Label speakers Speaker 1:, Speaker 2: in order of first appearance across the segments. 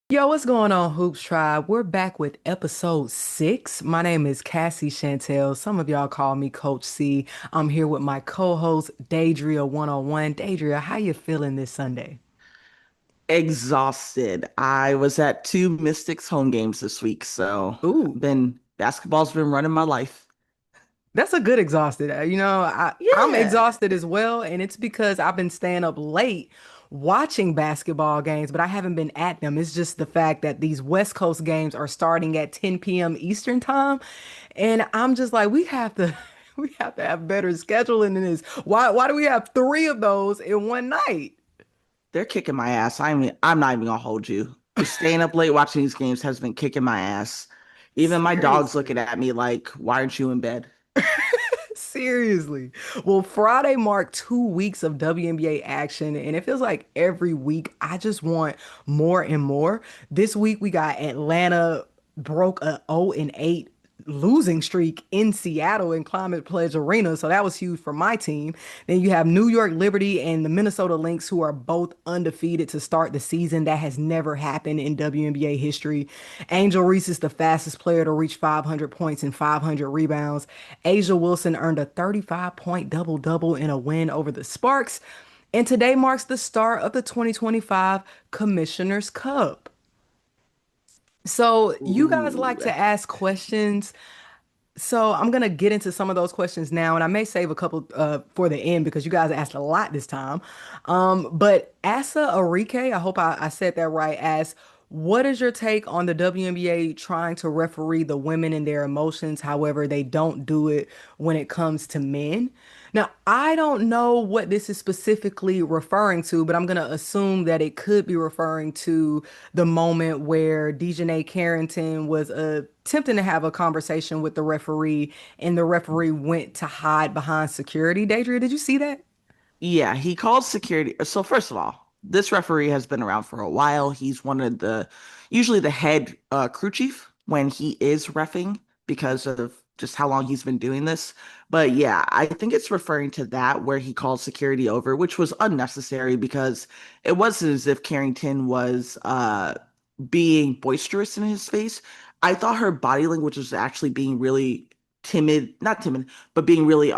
Speaker 1: Yo, what's going on, Hoops Tribe? We're back with episode 6. My name is Cassie Chantel. Some of y'all call me Coach C. I'm here with my co-host, Deidria 101. Deidria, how you feeling this Sunday?
Speaker 2: Exhausted. I was at two Mystics home games this week, so
Speaker 1: Ooh,
Speaker 2: basketball's been running my life.
Speaker 1: that's a good exhausted. I'm
Speaker 2: Yeah,
Speaker 1: exhausted as well, and it's because I've been staying up late watching basketball games, but I haven't been at them. It's just the fact that these West Coast games are starting at 10 p.m. Eastern time, and I'm just like, we have to we have to have better scheduling than this. Why do we have three of those in one night?
Speaker 2: they're kicking my ass. I'm not even gonna hold you. Staying up late watching these games has been kicking my ass. Even my dog's looking
Speaker 1: Seriously.
Speaker 2: at me like, why aren't you in bed?
Speaker 1: Seriously. Well, Friday marked 2 weeks of WNBA action, and it feels like every week I just want more and more. This week we got Atlanta broke a 0-8 losing streak in Seattle in Climate Pledge Arena, so that was huge for my team. Then you have New York Liberty and the Minnesota Lynx, who are both undefeated to start the season. That has never happened in WNBA history. Angel Reese is the fastest player to reach 500 points and 500 rebounds. Asia Wilson earned a 35-point double-double in a win over the Sparks. And today marks the start of the 2025 Commissioner's Cup. So you guys
Speaker 2: Ooh.
Speaker 1: like to ask questions. So I'm gonna get into some of those questions now, and I may save a couple for the end because you guys asked a lot this time. But Asa Arike, I hope I said that right, asks, what is your take on the WNBA trying to referee the women and their emotions? However, they don't do it when it comes to men. Now, I don't know what this is specifically referring to, but I'm gonna assume that it could be referring to the moment where Dejanay Carrington was attempting to have a conversation with the referee, and the referee went to hide behind security. Deidre, did you see that?
Speaker 2: Yeah, he called security. So first of all, this referee has been around for a while. He's one of the usually the head crew chief when he is reffing because of just how long he's been doing this. But yeah, I think it's referring to that where he called security over, which was unnecessary because it wasn't as if Carrington was being boisterous in his face. I thought her body language was actually being really timid, not timid, but being really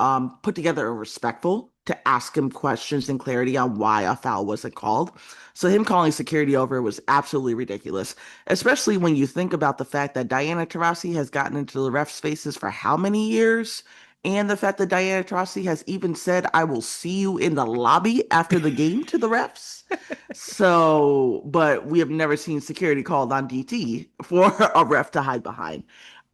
Speaker 2: put together and respectful to ask him questions and clarity on why a foul wasn't called. So him calling security over was absolutely ridiculous, especially when you think about the fact that Diana Taurasi has gotten into the ref spaces for how many years? And the fact that Diana Taurasi has even said, I will see you in the lobby after the game to the refs. So, but we have never seen security called on DT for a ref to hide behind.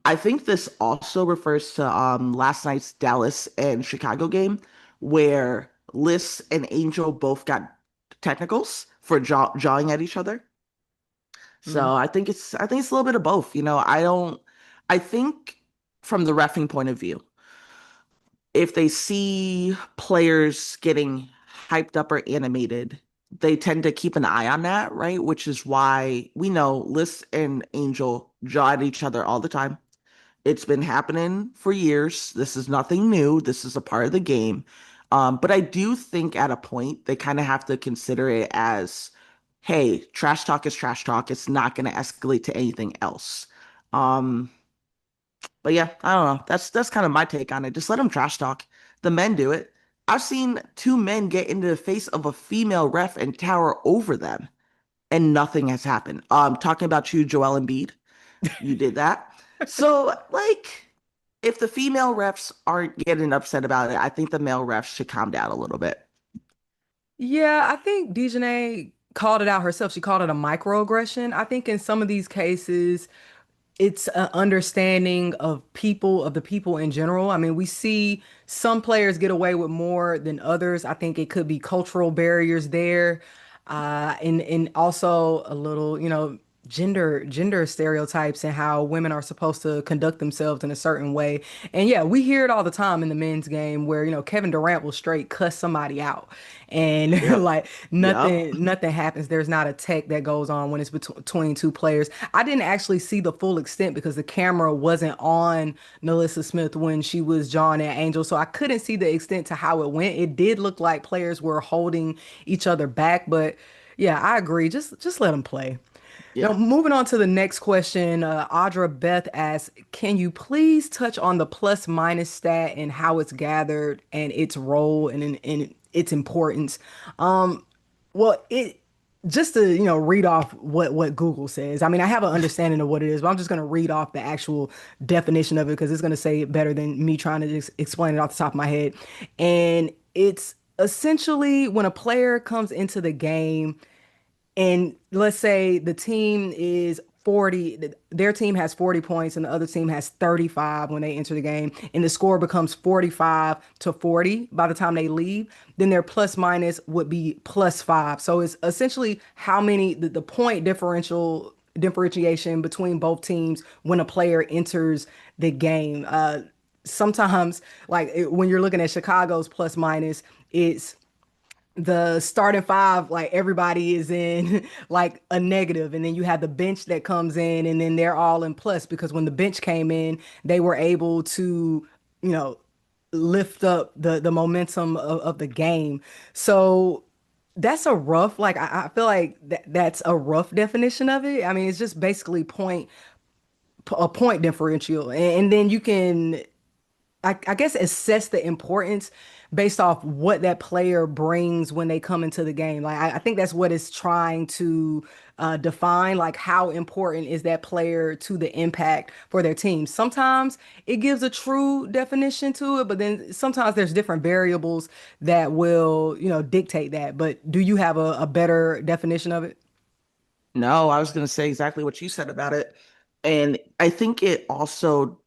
Speaker 2: I think this also refers to last night's Dallas and Chicago game where Liz and Angel both got technicals for jawing at each other.
Speaker 1: Mhm.
Speaker 2: So I think it's a little bit of both. I think from the reffing point of view, if they see players getting hyped up or animated, they tend to keep an eye on that, right? Which is why we know Liz and Angel jaw at each other all the time. It's been happening for years. This is nothing new. This is a part of the game. But I do think at a point they kind of have to consider it as, hey, trash talk is trash talk. It's not going to escalate to anything else. Um, but yeah, I don't know. That's kind of my take on it. Just let them trash talk. The men do it. I've seen two men get into the face of a female ref and tower over them, and nothing has happened. Talking about you, Joel Embiid, you did that. So, like, if the female refs aren't getting upset about it, I think the male refs should calm down a little bit.
Speaker 1: Yeah, I think Dejanay called it out herself. She called it a microaggression. I think in some of these cases, it's an understanding of the people in general. I mean, we see some players get away with more than others. I think it could be cultural barriers there, and also a little, gender stereotypes and how women are supposed to conduct themselves in a certain way. And yeah, we hear it all the time in the men's game where, Kevin Durant will straight cuss somebody out. And
Speaker 2: Yep.
Speaker 1: like
Speaker 2: Yep.
Speaker 1: nothing happens. There's not a tech that goes on when it's between two players. I didn't actually see the full extent because the camera wasn't on Melissa Smith when she was John and Angel, so I couldn't see the extent to how it went. It did look like players were holding each other back, but yeah, I agree. Just let them play. Now,
Speaker 2: Yeah.
Speaker 1: moving on to the next question, Audra Beth asks, can you please touch on the plus minus stat and how it's gathered and its role and its importance? Well, it just to read off what Google says. I mean, I have an understanding of what it is, but I'm just going to read off the actual definition of it because it's going to say it better than me trying to just explain it off the top of my head. And it's essentially when a player comes into the game and let's say the team is 40, their team has 40 points and the other team has 35 when they enter the game, and the score becomes 45 to 40 by the time they leave, then their plus minus would be +5. So it's essentially how many the point differentiation between both teams when a player enters the game. Sometimes, when you're looking at Chicago's plus minus, it's the starting five, like everybody is in like a negative, and then you have the bench that comes in, and then they're all in plus because when the bench came in, they were able to, you know, lift up the momentum of the game. So that's a rough, like I feel like that's a rough definition of it. I mean, it's just basically a point differential, and then you can I guess assess the importance based off what that player brings when they come into the game. Like I think that's what it's trying to define. Like how important is that player to the impact for their team? Sometimes it gives a true definition to it, but then sometimes there's different variables that will, dictate that. But do you have a better definition of it?
Speaker 2: No, I was going to say exactly what you said about it. And I think it also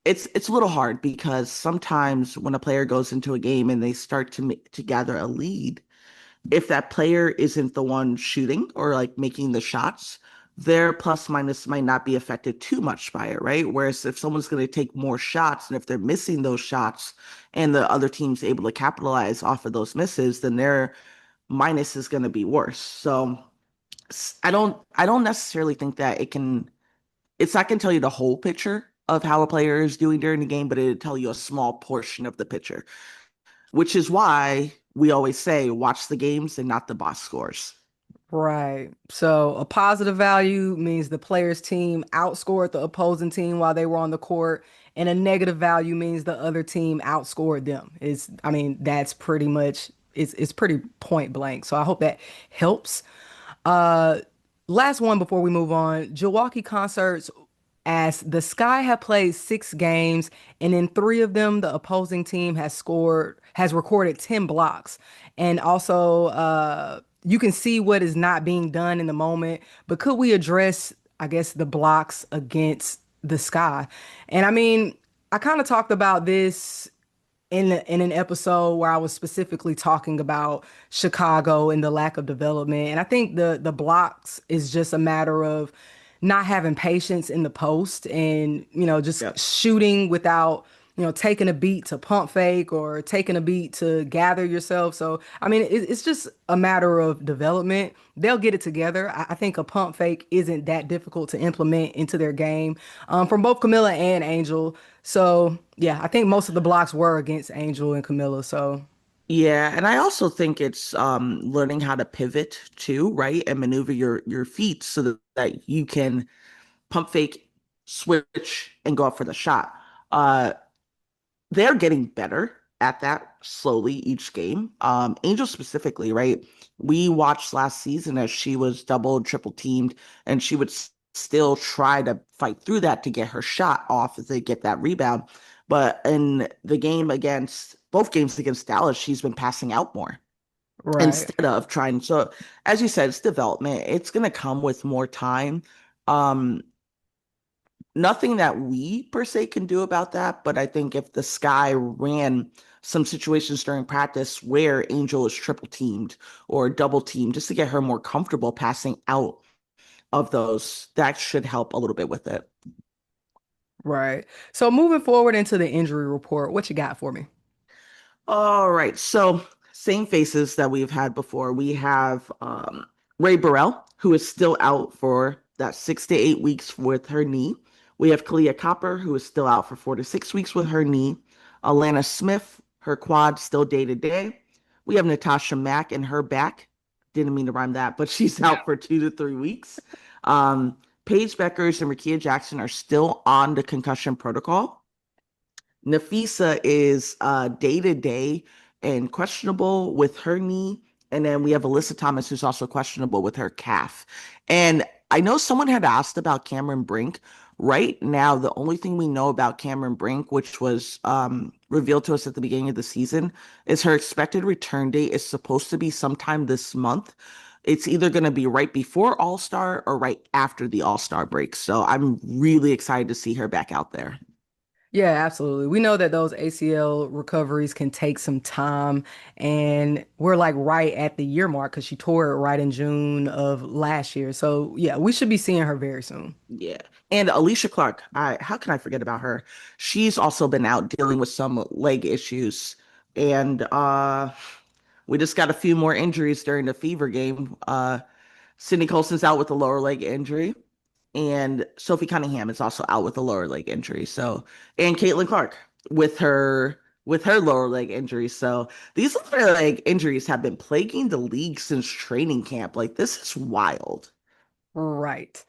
Speaker 2: it's a little hard because sometimes when a player goes into a game and they start to gather a lead, if that player isn't the one shooting or like making the shots, their plus minus might not be affected too much by it, right? Whereas if someone's going to take more shots and if they're missing those shots and the other team's able to capitalize off of those misses, then their minus is going to be worse. So I don't necessarily think that it's not going to tell you the whole picture of how a player is doing during the game, but it'll tell you a small portion of the picture, which is why we always say watch the games and not the box scores.
Speaker 1: Right. So a positive value means the player's team outscored the opposing team while they were on the court, and a negative value means the other team outscored them. I mean, that's pretty much it's pretty point blank. So I hope that helps. Uh, Last one before we move on. Milwaukee Concerts as the Sky have played 6 games, and in 3 of them, the opposing team has recorded 10 blocks. And also, you can see what is not being done in the moment, but could we address, I guess, the blocks against the Sky? And I mean, I kind of talked about this in an episode where I was specifically talking about Chicago and the lack of development. And I think the blocks is just a matter of not having patience in the post and, just
Speaker 2: Yep.
Speaker 1: shooting without, taking a beat to pump fake or taking a beat to gather yourself. So, I mean, it's just a matter of development. They'll get it together. I think a pump fake isn't that difficult to implement into their game from both Camilla and Angel. So, yeah, I think most of the blocks were against Angel and Camilla. So,
Speaker 2: Yeah, and I also think it's learning how to pivot too, right? And maneuver your feet so that you can pump fake, switch, and go up for the shot. Uh, they're getting better at that slowly each game. Angel specifically, right? We watched last season as she was double, triple teamed, and she would still try to fight through that to get her shot off as they get that rebound. But in the game against both games against Dallas, she's been passing out more
Speaker 1: right.
Speaker 2: instead of trying. So, as you said, it's development. It's going to come with more time. Um, Nothing that we per se can do about that, but I think if the Sky ran some situations during practice where Angel is triple teamed or double teamed just to get her more comfortable passing out of those, that should help a little bit with it.
Speaker 1: Right. So, moving forward into the injury report, what you got for me?
Speaker 2: All right. So, same faces that we've had before. We have Ray Burrell, who is still out for that 6 to 8 weeks with her knee. We have Kalia Copper, who is still out for 4 to 6 weeks with her knee. Alana Smith, her quad still day to day. We have Natasha Mack and her back. Didn't mean to rhyme that, but she's out for 2 to 3 weeks. Paige Beckers and Rakia Jackson are still on the concussion protocol. Nafisa is day to day and questionable with her knee. And then we have Alyssa Thomas, who's also questionable with her calf. And I know someone had asked about Cameron Brink. Right now, the only thing we know about Cameron Brink, which was revealed to us at the beginning of the season, is her expected return date is supposed to be sometime this month. It's either going to be right before All Star or right after the All Star break. So I'm really excited to see her back out there.
Speaker 1: Yeah, absolutely. We know that those ACL recoveries can take some time, and we're like right at the year mark because she tore it right in June of last year. So, yeah, we should be seeing her very soon.
Speaker 2: Yeah. And Alicia Clark, how can I forget about her? She's also been out dealing with some leg issues. And we just got a few more injuries during the Fever game. Sydney Colson's out with a lower leg injury, and Sophie Cunningham is also out with a lower leg injury. So, and Caitlin Clark with her lower leg injury. So these lower leg injuries have been plaguing the league since training camp. Like this is wild.
Speaker 1: Right.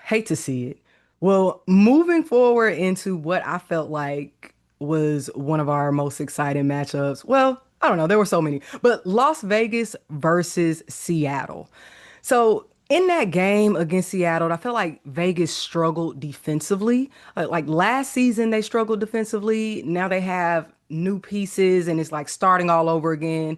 Speaker 1: Hate to see it. Well, moving forward into what I felt like was one of our most exciting matchups. Well, I don't know, there were so many, but Las Vegas versus Seattle. So in that game against Seattle, I felt like Vegas struggled defensively. Like last season, they struggled defensively. Now they have new pieces and it's like starting all over again.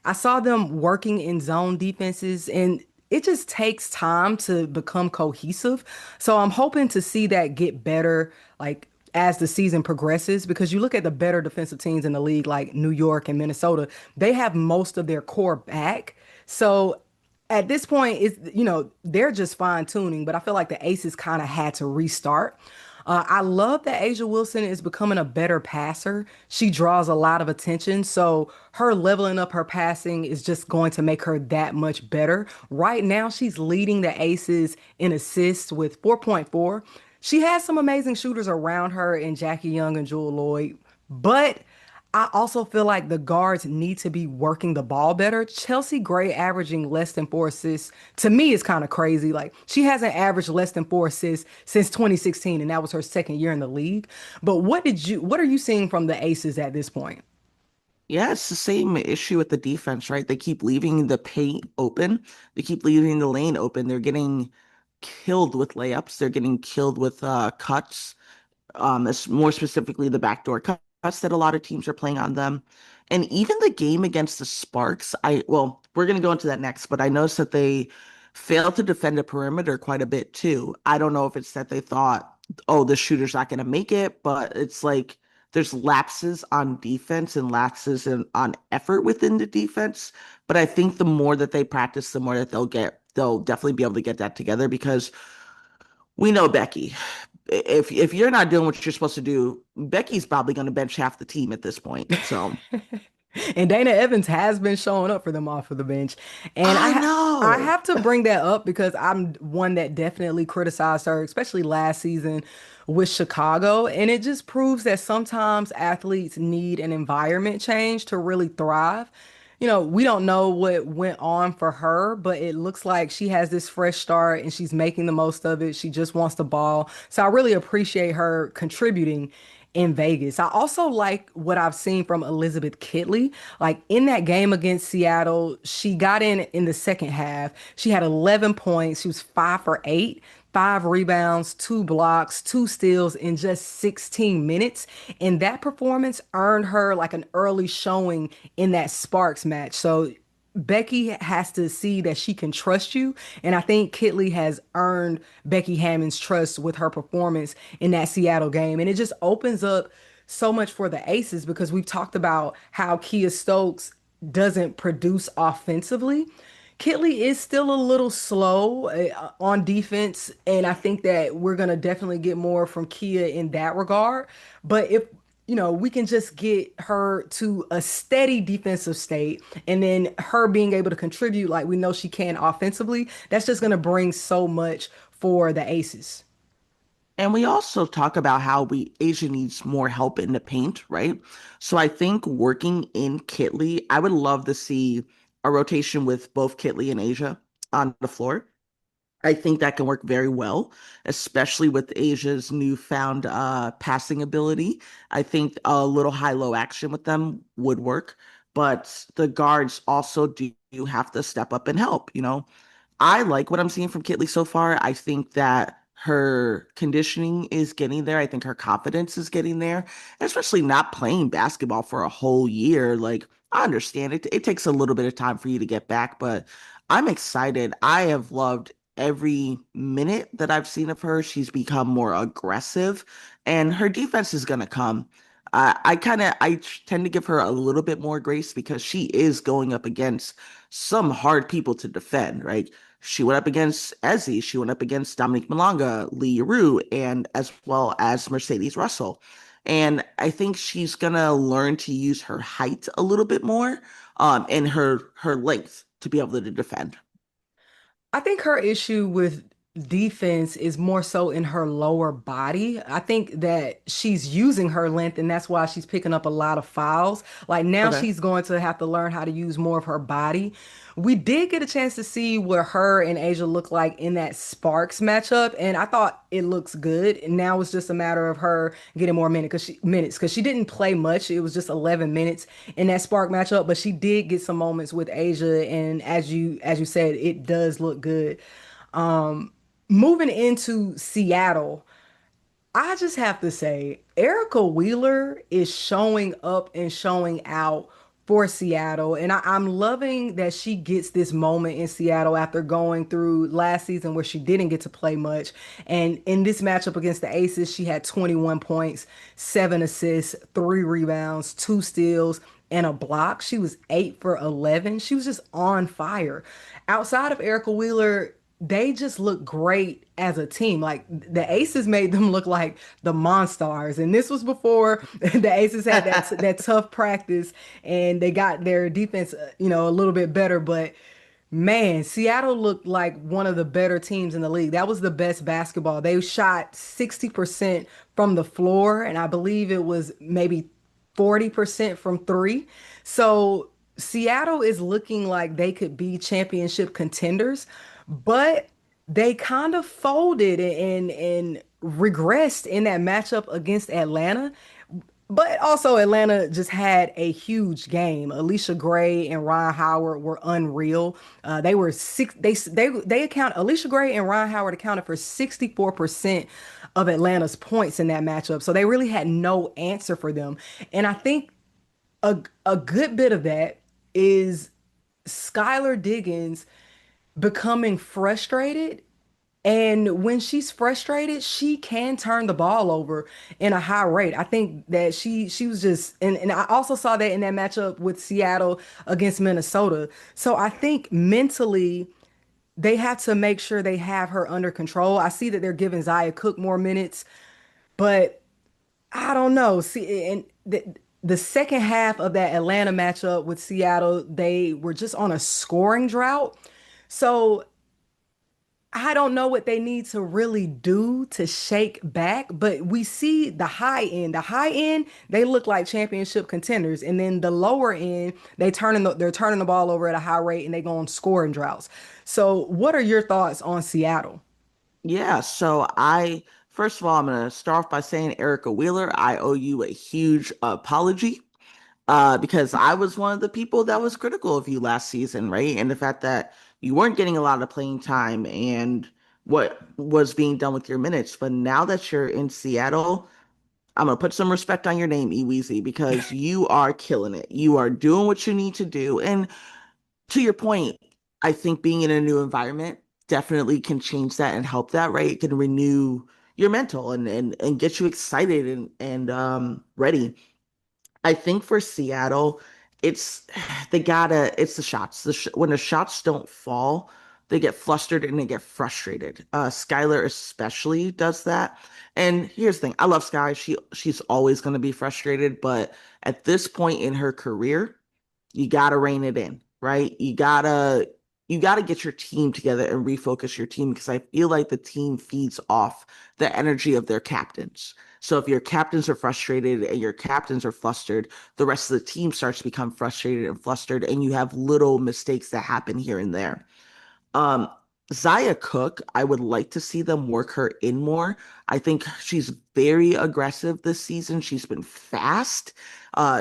Speaker 1: I saw them working in zone defenses and it just takes time to become cohesive. So I'm hoping to see that get better, like as the season progresses, because you look at the better defensive teams in the league, like New York and Minnesota, they have most of their core back. So at this point, they're just fine tuning, but I feel like the Aces kind of had to restart. I love that Asia Wilson is becoming a better passer. She draws a lot of attention, so her leveling up her passing is just going to make her that much better. Right now, she's leading the Aces in assists with 4.4. She has some amazing shooters around her in Jackie Young and Jewel Lloyd, but I also feel like the guards need to be working the ball better. Chelsea Gray averaging less than 4 assists to me is kind of crazy. Like she hasn't averaged less than 4 assists since 2016, and that was her second year in the league. But what are you seeing from the Aces at this point?
Speaker 2: Yeah, it's the same issue with the defense, right? They keep leaving the paint open. They keep leaving the lane open. They're getting killed with layups. They're getting killed with cuts. As more specifically the backdoor cuts that a lot of teams are playing on them. And even the game against the Sparks, well, we're gonna go into that next, but I noticed that they failed to defend the perimeter quite a bit too. I don't know if it's that they thought, oh, the shooter's not gonna make it, but it's like there's lapses on defense and on effort within the defense. But I think the more that they practice, the more that they'll definitely be able to get that together because we know Becky. If you're not doing what you're supposed to do, Becky's probably going to bench half the team at this point. So
Speaker 1: And Dana Evans has been showing up for them off of the bench. And
Speaker 2: I
Speaker 1: I
Speaker 2: know.
Speaker 1: have to bring that up because I'm one that definitely criticized her, especially last season with Chicago. And it just proves that sometimes athletes need an environment change to really thrive. We don't know what went on for her, but it looks like she has this fresh start and she's making the most of it. She just wants the ball. So I really appreciate her contributing in Vegas. I also like what I've seen from Elizabeth Kitley. Like in that game against Seattle, she got in the second half. She had 11 points. She was 5 for 8, 5 rebounds, 2 blocks, 2 steals in just 16 minutes. And that performance earned her like an early showing in that Sparks match. So Becky has to see that she can trust you. And I think Kitley has earned Becky Hammond's trust with her performance in that Seattle game. And it just opens up so much for the Aces because we've talked about how Kia Stokes doesn't produce offensively. Kitley is still a little slow on defense, and I think that we're gonna definitely get more from Kia in that regard. But if we can just get her to a steady defensive state, and then her being able to contribute like we know she can offensively, that's just gonna bring so much for the Aces.
Speaker 2: And we also talk about how Asia needs more help in the paint, right? So I think working in Kitley, I would love to see a rotation with both Kitley and Asia on the floor. I think that can work very well, especially with Asia's newfound passing ability. I think a little high-low action with them would work, but the guards also do have to step up and help, you know. I like what I'm seeing from Kitley so far. I think that her conditioning is getting there. I think her confidence is getting there, especially not playing basketball for a whole year. Like, I understand it takes a little bit of time for you to get back, but I'm excited. I have loved every minute that I've seen of her. She's become more aggressive, and her defense is going to come. I tend to give her a little bit more grace because she is going up against some hard people to defend, right? She went up against Ezzy. She went up against Dominique Malonga, Lee Rue, and as well as Mercedes Russell. And I think she's gonna learn to use her height a little bit more, and her length to be able to defend.
Speaker 1: I think her issue with defense is more so in her lower body. I think that she's using her length and that's why she's picking up a lot of fouls. Like now
Speaker 2: Okay.
Speaker 1: she's going to have to learn how to use more of her body. We did get a chance to see what her and Asia look like in that Sparks matchup, and I thought it looks good. And now it's just a matter of her getting more minutes because she didn't play much. It was just 11 minutes in that Spark matchup, but she did get some moments with Asia, and as you said, it does look good. Moving into Seattle, I just have to say, Erica Wheeler is showing up and showing out for Seattle. And I'm loving that she gets this moment in Seattle after going through last season where she didn't get to play much. And in this matchup against the Aces, she had 21 points, 7 assists, 3 rebounds, 2 steals, and a block. She was 8 for 11. She was just on fire. Outside of Erica Wheeler, they just look great as a team. Like the Aces made them look like the Monstars, and this was before the Aces had that tough practice and they got their defense, a little bit better. But man, Seattle looked like one of the better teams in the league. That was the best basketball. They shot 60% from the floor, and I believe it was maybe 40% from three. So Seattle is looking like they could be championship contenders, but they kind of folded and regressed in that matchup against Atlanta. But also Atlanta just had a huge game. Allisha Gray and Ryan Howard were unreal. They were six. They account. Allisha Gray and Ryan Howard accounted for 64% of Atlanta's points in that matchup. So they really had no answer for them. And I think a good bit of that is Skylar Diggins becoming frustrated. And when she's frustrated, she can turn the ball over in a high rate. I think that she was just and I also saw that in that matchup with Seattle against Minnesota. So I think mentally they have to make sure they have her under control. I see that they're giving Zaya Cook more minutes, but I don't know. See, and the second half of that Atlanta matchup with Seattle, they were just on a scoring drought. So I don't know what they need to really do to shake back, but we see the high end. The high end, they look like championship contenders, and then the lower end, they're turning the ball over at a high rate and they go on scoring droughts. So, what are your thoughts on Seattle?
Speaker 2: Yeah, so first of all, I'm gonna start off by saying, Erica Wheeler, I owe you a huge apology. Because I was one of the people that was critical of you last season, right? And the fact that you weren't getting a lot of playing time and what was being done with your minutes. But now that you're in Seattle, I'm gonna put some respect on your name, Eweezy, because you are killing it. You are doing what you need to do. And to your point, I think being in a new environment definitely can change that and help that, right? It can renew your mental and get you excited and ready. I think for Seattle, it's it's the shots. When the shots don't fall, they get flustered and they get frustrated. Skylar especially does that. And here's the thing, I love Sky. She's always going to be frustrated, but at this point in her career, you gotta rein it in, right? You gotta get your team together and refocus your team because I feel like the team feeds off the energy of their captains. So if your captains are frustrated and your captains are flustered, the rest of the team starts to become frustrated and flustered, and you have little mistakes that happen here and there. Um, Zaya Cook, I would like to see them work her in more. I think she's very aggressive this season. She's been fast.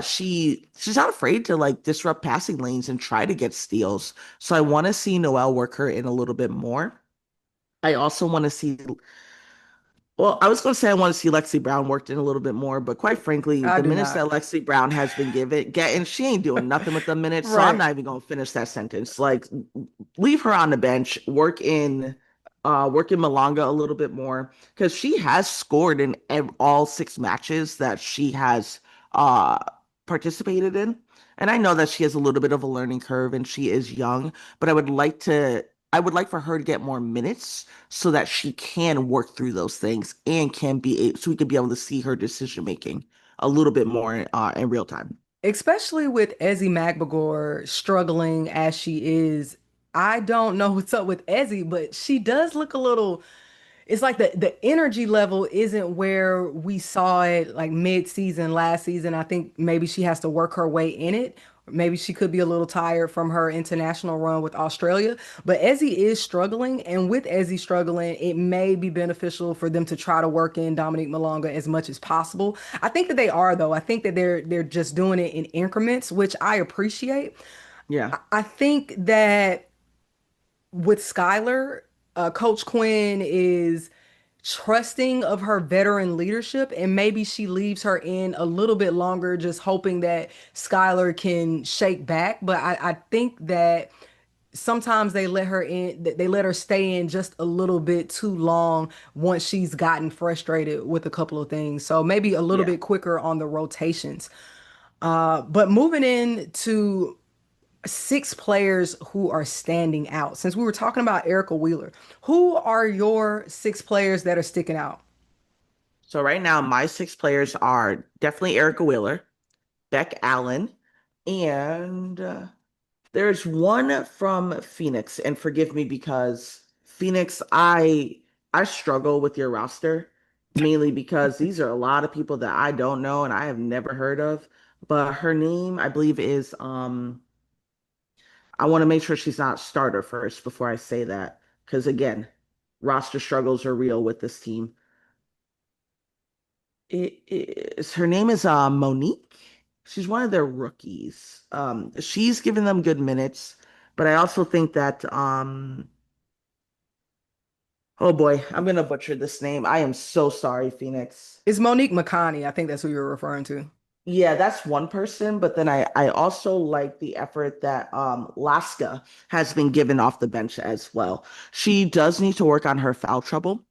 Speaker 2: She's not afraid to like disrupt passing lanes and try to get steals. So I want to see Noelle work her in a little bit more. I also want to see well, I was going to say I want to see Lexi Brown worked in a little bit more, but quite frankly,
Speaker 1: I
Speaker 2: the
Speaker 1: do
Speaker 2: minutes that
Speaker 1: not.
Speaker 2: Lexi Brown has been getting, she ain't doing nothing with the minutes, so I'm
Speaker 1: Right.
Speaker 2: not even going to finish that sentence. Like, leave her on the bench, work in Malanga a little bit more because she has scored in all 6 matches that she has uh participated in, and I know that she has a little bit of a learning curve and she is young, but I would like for her to get more minutes so that she can work through those things and can be so we could be able to see her decision making a little bit more in real time.
Speaker 1: Especially with Ezzy Magbagor struggling as she is. I don't know what's up with Ezzy, but she does look a little. It's like the energy level isn't where we saw it like mid-season last season. I think maybe she has to work her way in it. Maybe she could be a little tired from her international run with Australia. But Ezzy is struggling, and with Ezzy struggling, it may be beneficial for them to try to work in Dominique Malonga as much as possible. I think that they are, though. I think that they're just doing it in increments, which I appreciate.
Speaker 2: Yeah.
Speaker 1: I think that with Skylar, Coach Quinn is trusting of her veteran leadership, and maybe she leaves her in a little bit longer, just hoping that Skylar can shake back. But I think that sometimes they let her in, they let her stay in just a little bit too long once she's gotten frustrated with a couple of things. So maybe a little
Speaker 2: Yeah.
Speaker 1: bit quicker on the rotations. But moving in to 6 players who are standing out. Since we were talking about Erica Wheeler, who are your 6 players that are sticking out?
Speaker 2: So right now, my 6 players are definitely Erica Wheeler, Beck Allen, and there's one from Phoenix. And forgive me because Phoenix, I struggle with your roster mainly because these are a lot of people that I don't know and I have never heard of. But her name, I believe, is I want to make sure she's not starter first before I say that. Because again, roster struggles are real with this team. It is her name is Monique. She's one of their rookies. She's given them good minutes, but I also think that oh boy, I'm gonna butcher this name. I am so sorry, Phoenix.
Speaker 1: It's Monique McConney. I think that's who you're referring to.
Speaker 2: Yeah, that's one person, but then I also like the effort that Laska has been given off the bench as well. She does need to work on her foul trouble.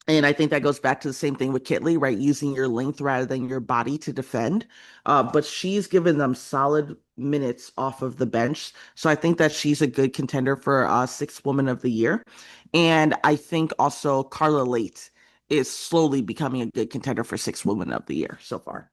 Speaker 2: And I think that goes back to the same thing with Kitley, right? Using your length rather than your body to defend. But she's given them solid minutes off of the bench. So I think that she's a good contender for Sixth Woman of the Year. And I think also Carla Late is slowly becoming a good contender for Sixth Woman of the Year so far.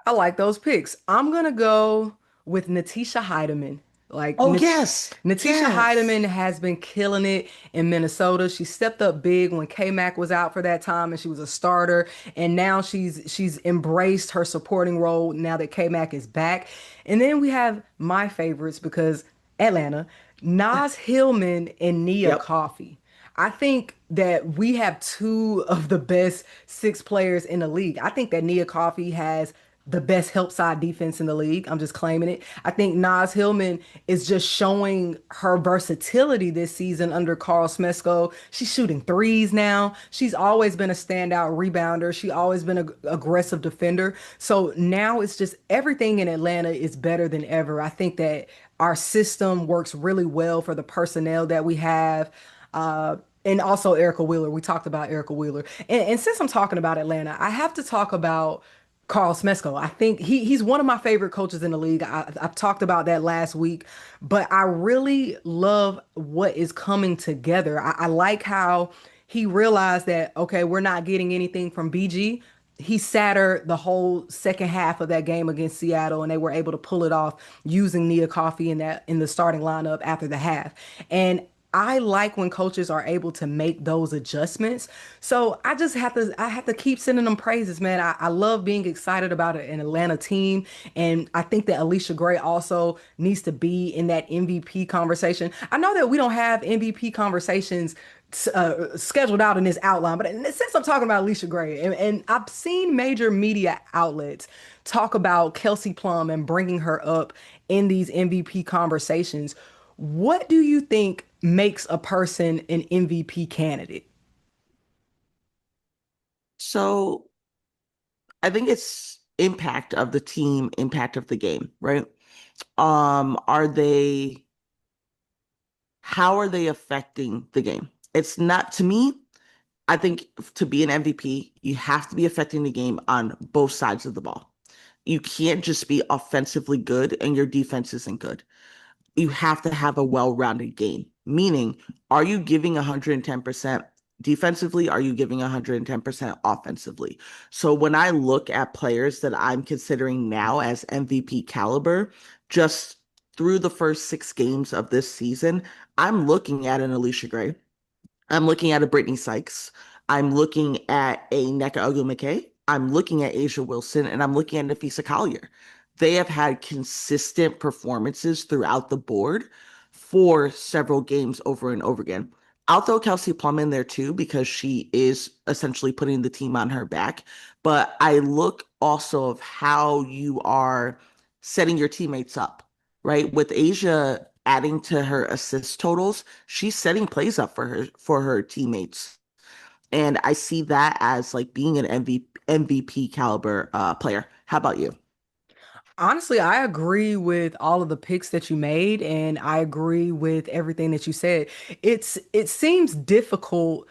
Speaker 1: I like those picks. I'm gonna go with Natisha Heidemann. Like
Speaker 2: Oh, yes.
Speaker 1: Natisha
Speaker 2: Yes.
Speaker 1: Heidemann has been killing it in Minnesota. She stepped up big when K-Mac was out for that time and she was a starter. And now she's embraced her supporting role now that K-Mac is back. And then we have my favorites because Atlanta, Nas Hillman and Nia
Speaker 2: Yep.
Speaker 1: Coffey. I think that we have 2 of the best 6 players in the league. I think that Nia Coffey has the best help side defense in the league. I'm just claiming it. I think Nas Hillman is just showing her versatility this season under Carl Smesko. She's shooting threes now. She's always been a standout rebounder. She always been an aggressive defender. So now it's just everything in Atlanta is better than ever. I think that our system works really well for the personnel that we have. And also Erica Wheeler. We talked about Erica Wheeler. And since I'm talking about Atlanta, I have to talk about Carl Smesko. I think he's one of my favorite coaches in the league. I've talked about that last week, but I really love what is coming together. I like how he realized that, okay, we're not getting anything from BG. He sat her the whole second half of that game against Seattle, and they were able to pull it off using Nia Coffey in the starting lineup after the half. And I like when coaches are able to make those adjustments. So I have to keep sending them praises, man. I love being excited about an Atlanta team. And I think that Allisha Gray also needs to be in that MVP conversation. I know that we don't have MVP conversations scheduled out in this outline, but since I'm talking about Allisha Gray, and I've seen major media outlets talk about Kelsey Plum and bringing her up in these MVP conversations. What do you think makes a person an MVP candidate?
Speaker 2: So I think it's impact of the team, impact of the game, right? Are they, how are they affecting the game? It's not, to me, I think to be an MVP, you have to be affecting the game on both sides of the ball. You can't just be offensively good and your defense isn't good. You have to have a well-rounded game. Meaning, are you giving 110% defensively? Are you giving 110% offensively? So when I look at players that I'm considering now as MVP caliber, just through the first 6 games of this season, I'm looking at an Allisha Gray. I'm looking at a Brittany Sykes. I'm looking at a Nneka Ogwumike. I'm looking at Asia Wilson, and I'm looking at Nafisa Collier. They have had consistent performances throughout the board for several games over and over again. I'll throw Kelsey Plum in there too because she is essentially putting the team on her back. But I look also of how you are setting your teammates up, right? With Asia adding to her assist totals, she's setting plays up for her teammates. And I see that as like being an MVP caliber player. How about you?
Speaker 1: Honestly, I agree with all of the picks that you made, and I agree with everything that you said. It seems difficult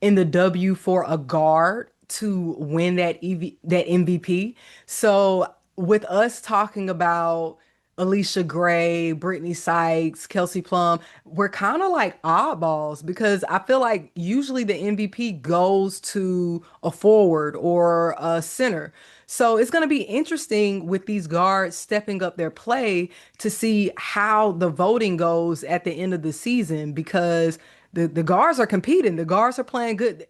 Speaker 1: in the W for a guard to win that MVP. So with us talking about Allisha Gray, Brittany Sykes, Kelsey Plum, we're kind of like oddballs because I feel like usually the MVP goes to a forward or a center. So it's going to be interesting with these guards stepping up their play to see how the voting goes at the end of the season because the guards are competing. The guards are playing good.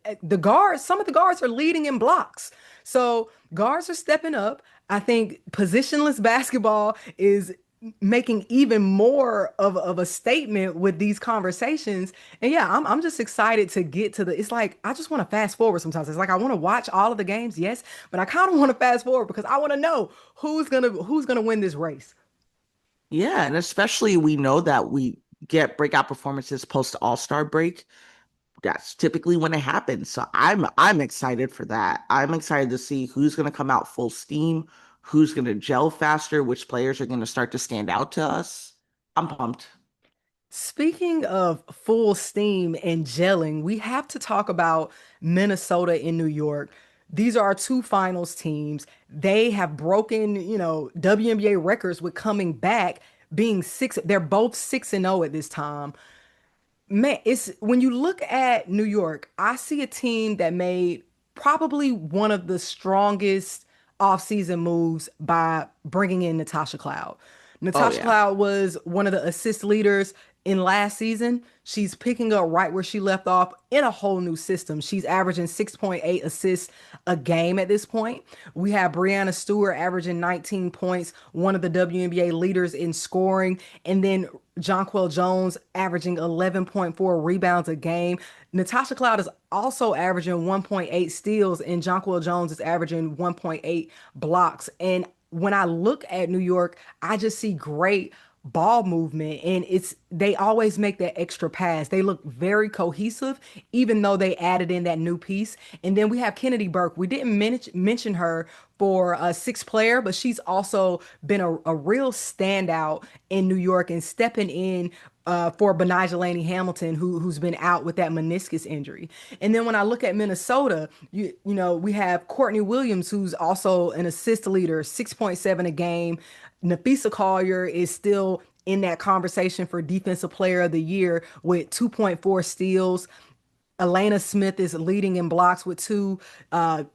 Speaker 1: Some of the guards are leading in blocks. So guards are stepping up. I think positionless basketball is making even more of a statement with these conversations. And yeah, I'm just excited to get to it's like I just want to fast forward sometimes. It's like I want to watch all of the games, yes, but I kind of want to fast forward because I want to know who's gonna win this race.
Speaker 2: Yeah, and especially we know that we get breakout performances post All-Star break. That's typically when it happens. So I'm excited for that. I'm excited to see who's going to come out full steam, who's going to gel faster, which players are going to start to stand out to us. I'm pumped.
Speaker 1: Speaking of full steam and gelling, we have to talk about Minnesota and New York. These are our two finals teams. They have broken, WNBA records with coming back, being six. They're both 6-0 at this time. Man, it's when you look at New York, I see a team that made probably one of the strongest offseason moves by bringing in Natasha Cloud.
Speaker 2: Oh
Speaker 1: Natasha
Speaker 2: yeah.
Speaker 1: Cloud was one of the assist leaders in last season. She's picking up right where she left off in a whole new system. She's averaging 6.8 assists a game at this point. We have Brianna Stewart averaging 19 points, one of the WNBA leaders in scoring, and then Jonquel Jones averaging 11.4 rebounds a game. Natasha Cloud is also averaging 1.8 steals, and Jonquel Jones is averaging 1.8 blocks. And when I look at New York, I just see great ball movement and they always make that extra pass. They look very cohesive even though they added in that new piece. And then we have Kennedy Burke. We didn't mention her for a sixth player, but she's also been a real standout in New York and stepping in for Benijah Laney Hamilton, who's been out with that meniscus injury. And then when I look at Minnesota, we have Courtney Williams, who's also an assist leader, 6.7 a game. Nafisa Collier is still in that conversation for Defensive Player of the Year with 2.4 steals. Elena Smith is leading in blocks with two.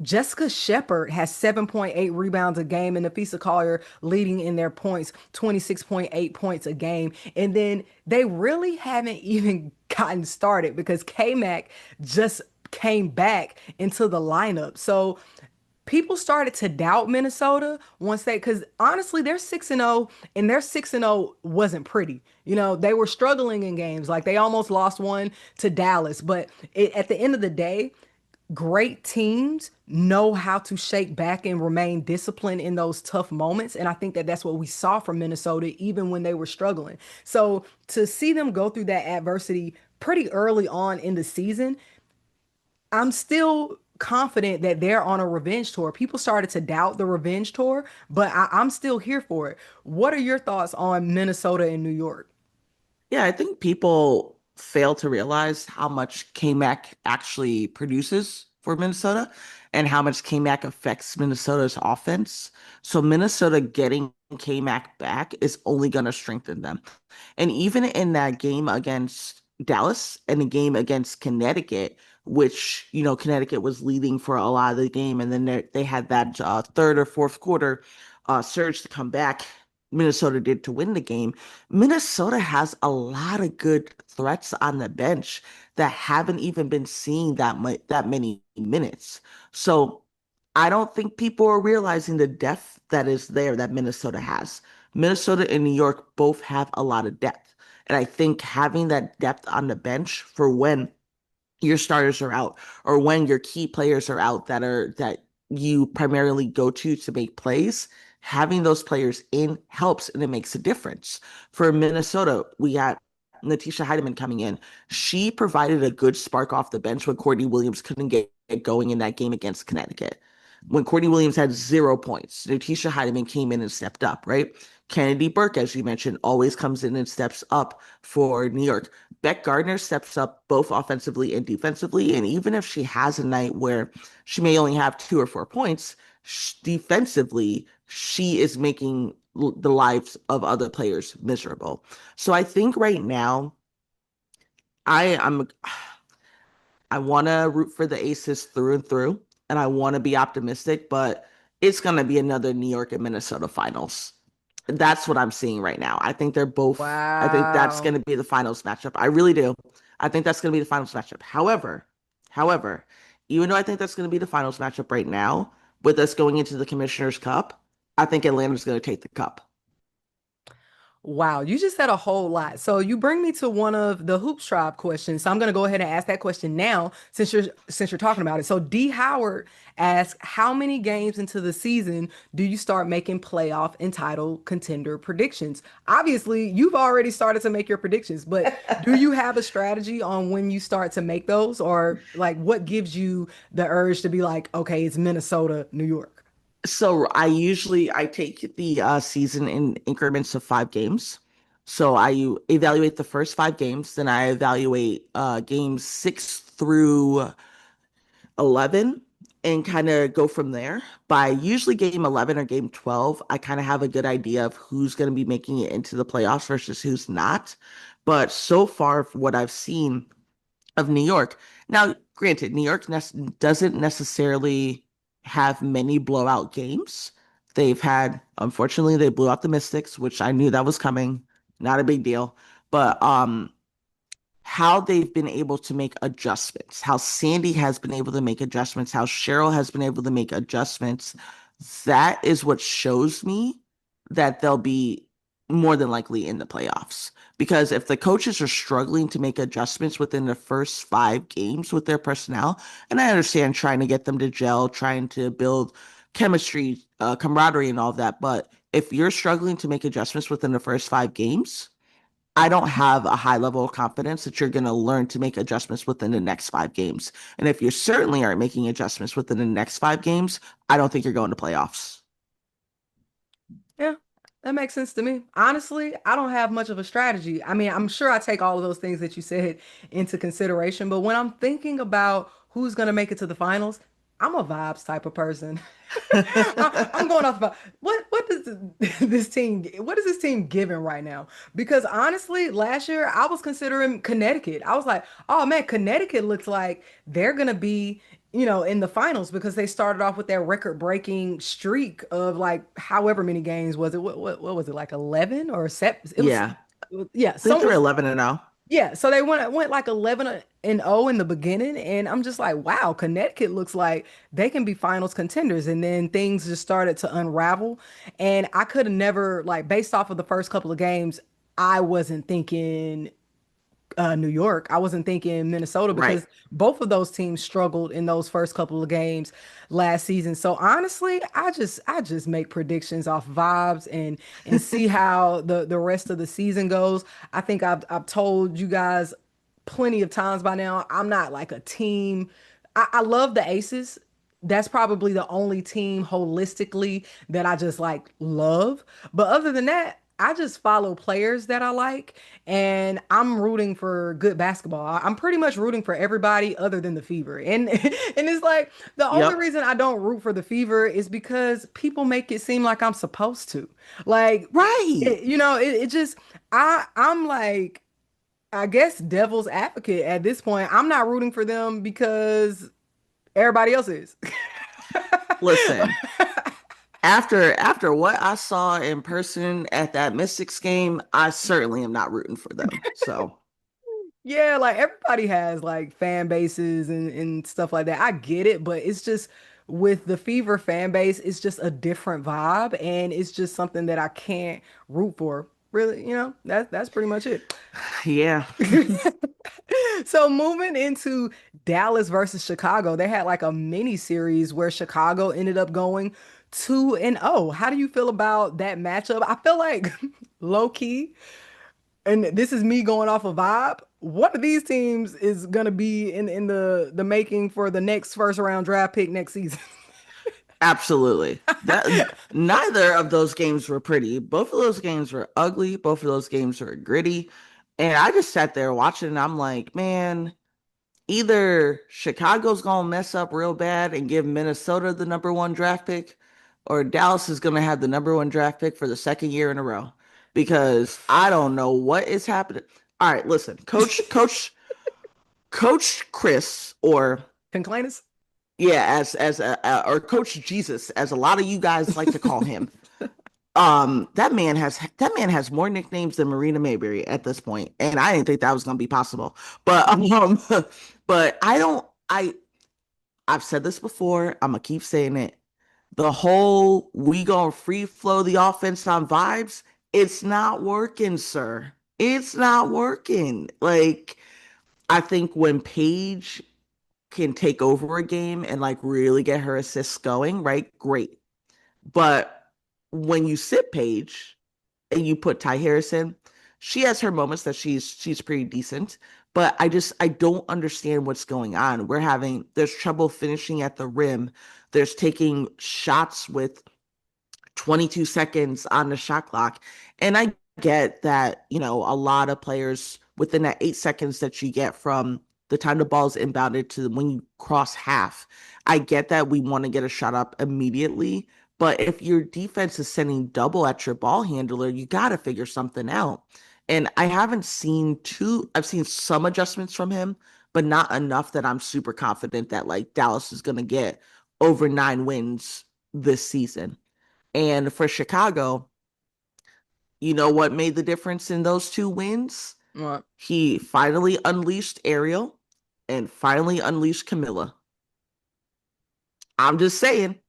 Speaker 1: Jessica Shepard has 7.8 rebounds a game, and Nafisa Collier leading in their points, 26.8 points a game. And then they really haven't even gotten started because K-Mac just came back into the lineup. So people started to doubt Minnesota once they, because honestly, they're 6-0, and their 6-0 wasn't pretty. They were struggling in games. Like they almost lost one to Dallas. But at the end of the day, great teams know how to shake back and remain disciplined in those tough moments. And I think that that's what we saw from Minnesota, even when they were struggling. So to see them go through that adversity pretty early on in the season, I'm still confident that they're on a revenge tour. People started to doubt the revenge tour, but I'm still here for it. What are your thoughts on Minnesota and New York?
Speaker 2: Yeah, I think people fail to realize how much K-Mac actually produces for Minnesota and how much K-Mac affects Minnesota's offense. So Minnesota getting K-Mac back is only going to strengthen them. And even in that game against Dallas and the game against Connecticut, which, Connecticut was leading for a lot of the game, and then they had that third or fourth quarter surge to come back. Minnesota did to win the game. Minnesota has a lot of good threats on the bench that haven't even been seeing that many minutes. So I don't think people are realizing the depth that is there that Minnesota has. Minnesota and New York both have a lot of depth. And I think having that depth on the bench for when your starters are out or when your key players are out that you primarily go to make plays, having those players in helps and it makes a difference. For Minnesota, we got Natisha Heidemann coming in. She provided a good spark off the bench when Courtney Williams couldn't get going in that game against Connecticut. When Courtney Williams had 0 points, Natisha Heidemann came in and stepped up, right? Kennedy Burke, as you mentioned, always comes in and steps up for New York. Beck Gardner steps up both offensively and defensively. And even if she has a night where she may only have 2 or 4 points, defensively, she is making the lives of other players miserable. So I think right now, I'm I want to root for the Aces through and through, and I want to be optimistic, but it's going to be another New York and Minnesota finals. That's what I'm seeing right now. I think that's going
Speaker 1: Wow.
Speaker 2: to be the finals matchup. I really do. I think that's going to be the finals matchup. However, even though I think that's going to be the finals matchup right now, with us going into the Commissioner's Cup, I think Atlanta's going to take the cup.
Speaker 1: Wow, you just said a whole lot. So you bring me to one of the Hoops Tribe questions. So I'm going to go ahead and ask that question now since you're talking about it. So D Howard asked, how many games into the season do you start making playoff and title contender predictions? Obviously, you've already started to make your predictions, but do you have a strategy on when you start to make those, or like what gives you the urge to be like, okay, it's Minnesota, New York?
Speaker 2: So I take the season in increments of 5 games. So I evaluate the first 5 games, then I evaluate games 6 through 11 and kind of go from there. By usually game 11 or game 12, I kind of have a good idea of who's going to be making it into the playoffs versus who's not. But so far, from what I've seen of New York, now granted, New York doesn't necessarily have many blowout games. Unfortunately, they blew out the Mystics, which I knew that was coming. Not a big deal. But how they've been able to make adjustments, how Sandy has been able to make adjustments, how Cheryl has been able to make adjustments. That is what shows me that they'll be more than likely in the playoffs. Because if the coaches are struggling to make adjustments within the first 5 games with their personnel, and I understand trying to get them to gel, trying to build chemistry, camaraderie, and all of that, but if you're struggling to make adjustments within the first 5 games, I don't have a high level of confidence that you're going to learn to make adjustments within the next 5 games. And if you certainly aren't making adjustments within the next 5 games, I don't think you're going to playoffs.
Speaker 1: Yeah, that makes sense to me. Honestly, I don't have much of a strategy. I mean, I'm sure I take all of those things that you said into consideration, but when I'm thinking about who's going to make it to the finals, I'm a vibes type of person. I'm going off about what does this team what is this team giving right now? Because honestly, last year I was considering Connecticut. I was like, oh man, Connecticut looks like they're gonna be, in the finals because they started off with their record-breaking streak of like however many games was it? What was it like 11 or 7?
Speaker 2: Yeah.
Speaker 1: Yeah,
Speaker 2: I think they're
Speaker 1: somewhere.
Speaker 2: 11-0.
Speaker 1: Yeah, so they went like 11-0 in the beginning, and I'm just like, wow, Connecticut looks like they can be finals contenders. And then things just started to unravel, and I could have never like based off of the first couple of games, I wasn't thinking New York. I wasn't thinking Minnesota
Speaker 2: Right.
Speaker 1: because both of those teams struggled in those first couple of games last season. So honestly, I just make predictions off vibes and see how the rest of the season goes. I think I've told you guys plenty of times by now. I'm not like a team. I love the Aces. That's probably the only team holistically that I just like love. But other than that, I just follow players that I like, and I'm rooting for good basketball. I'm pretty much rooting for everybody other than the Fever. And and it's like the only
Speaker 2: Yep.
Speaker 1: reason I don't root for the Fever is because people make it seem like I'm supposed to. Like
Speaker 2: Right.
Speaker 1: it just I'm like I guess devil's advocate at this point. I'm not rooting for them because everybody else is.
Speaker 2: Listen, after what I saw in person at that Mystics game, I certainly am not rooting for them. So,
Speaker 1: Yeah, like everybody has like fan bases and stuff like that. I get it, but it's just with the Fever fan base, it's just a different vibe and it's just something that I can't root for. Really, that's pretty much it.
Speaker 2: yeah.
Speaker 1: So moving into Dallas versus Chicago, they had like a mini series where Chicago ended up going 2-0. How do you feel about that matchup? I feel like low key, and this is me going off a vibe. One of these teams is gonna be in the making for the next first round draft pick next season.
Speaker 2: Absolutely. That neither of those games were pretty. Both of those games were ugly. Both of those games were gritty. And I just sat there watching and I'm like, man, either Chicago's gonna mess up real bad and give Minnesota the number one draft pick, or Dallas is gonna have the number one draft pick for the second year in a row. Because I don't know what is happening. All right, listen, Coach Chris, or
Speaker 1: Conclaimers?
Speaker 2: yeah, or Coach Jesus, as a lot of you guys like to call him. That man has more nicknames than Marina Mayberry at this point, and I didn't think that was gonna be possible. But but I've said this before. I'm gonna keep saying it. The whole we gonna free flow the offense on vibes, it's not working, sir. It's not working. Like, I think when Paige can take over a game and like really get her assists going, right? Great. But when you sit Paige and you put Ty Harrison, she has her moments that she's pretty decent, but I don't understand what's going on. There's trouble finishing at the rim. There's taking shots with 22 seconds on the shot clock. And I get that, a lot of players within that 8 seconds that you get from the time the ball is inbounded to when you cross half, I get that we want to get a shot up immediately. But if your defense is sending double at your ball handler, you got to figure something out. And I've seen some adjustments from him, but not enough that I'm super confident that like Dallas is going to get over 9 wins this season. And for Chicago, you know what made the difference in those 2 wins?
Speaker 1: What?
Speaker 2: He finally unleashed Ariel and finally unleashed Camilla. I'm just saying,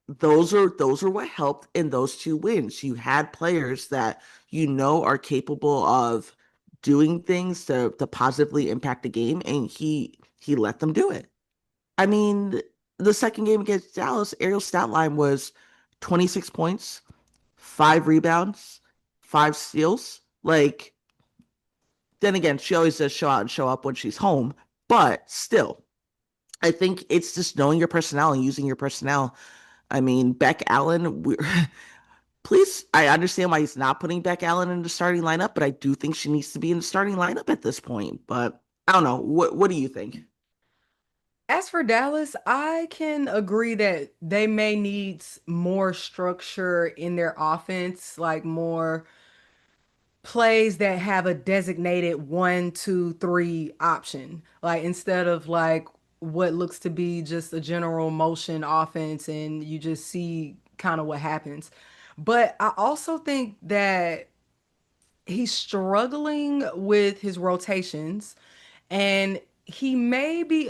Speaker 2: those are what helped in those 2 wins. You had players that are capable of doing things to positively impact the game, and he let them do it. I mean, the second game against Dallas, Ariel's stat line was 26 points, 5 rebounds, 5 steals. Like, then again, she always does show out and show up when she's home, but still, I think it's just knowing your personnel and using your personnel. I mean, Beck Allen, please, I understand why he's not putting Beck Allen in the starting lineup, but I do think she needs to be in the starting lineup at this point. But I don't know. What do you think?
Speaker 1: As for Dallas, I can agree that they may need more structure in their offense, like more plays that have a designated 1, 2, 3 option. Like instead of like what looks to be just a general motion offense and you just see kind of what happens. But I also think that he's struggling with his rotations and he may be,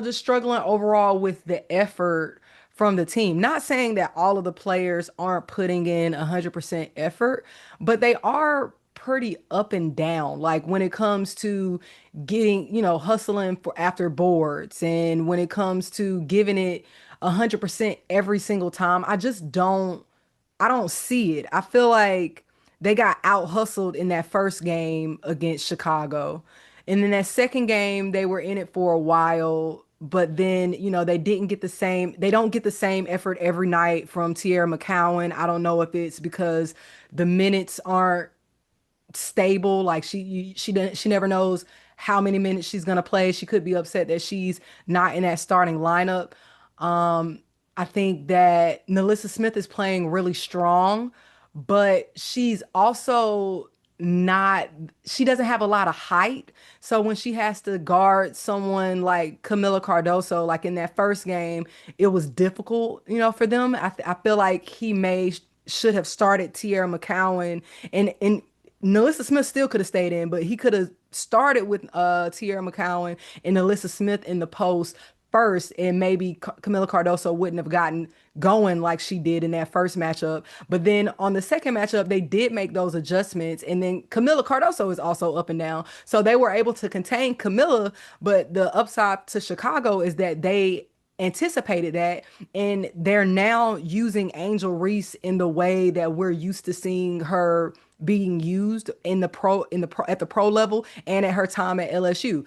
Speaker 1: just struggling overall with the effort from the team. Not saying that all of the players aren't putting in 100% effort, but they are pretty up and down. Like when it comes to getting, hustling for after boards and when it comes to giving it 100% every single time, I don't see it. I feel like they got out hustled in that first game against Chicago. And then that second game, they were in it for a while, but then, they don't get the same effort every night from Tierra McCowan. I don't know if it's because the minutes aren't stable. Like she never knows how many minutes she's gonna play. She could be upset that she's not in that starting lineup. Um, I think that Nalissa Smith is playing really strong, but she's also not, she doesn't have a lot of height. So when she has to guard someone like Camila Cardoso, like in that first game, it was difficult, for them. I feel like should have started Tierra McCowan and Nalissa Smith still could have stayed in, but he could have started with Tierra McCowan and Nalissa Smith in the post first, and maybe Camila Cardoso wouldn't have gotten going like she did in that first matchup. But then on the second matchup, they did make those adjustments, and then Camila Cardoso is also up and down, so they were able to contain Camila. But the upside to Chicago is that they anticipated that and they're now using Angel Reese in the way that we're used to seeing her being used at the pro level and at her time at LSU.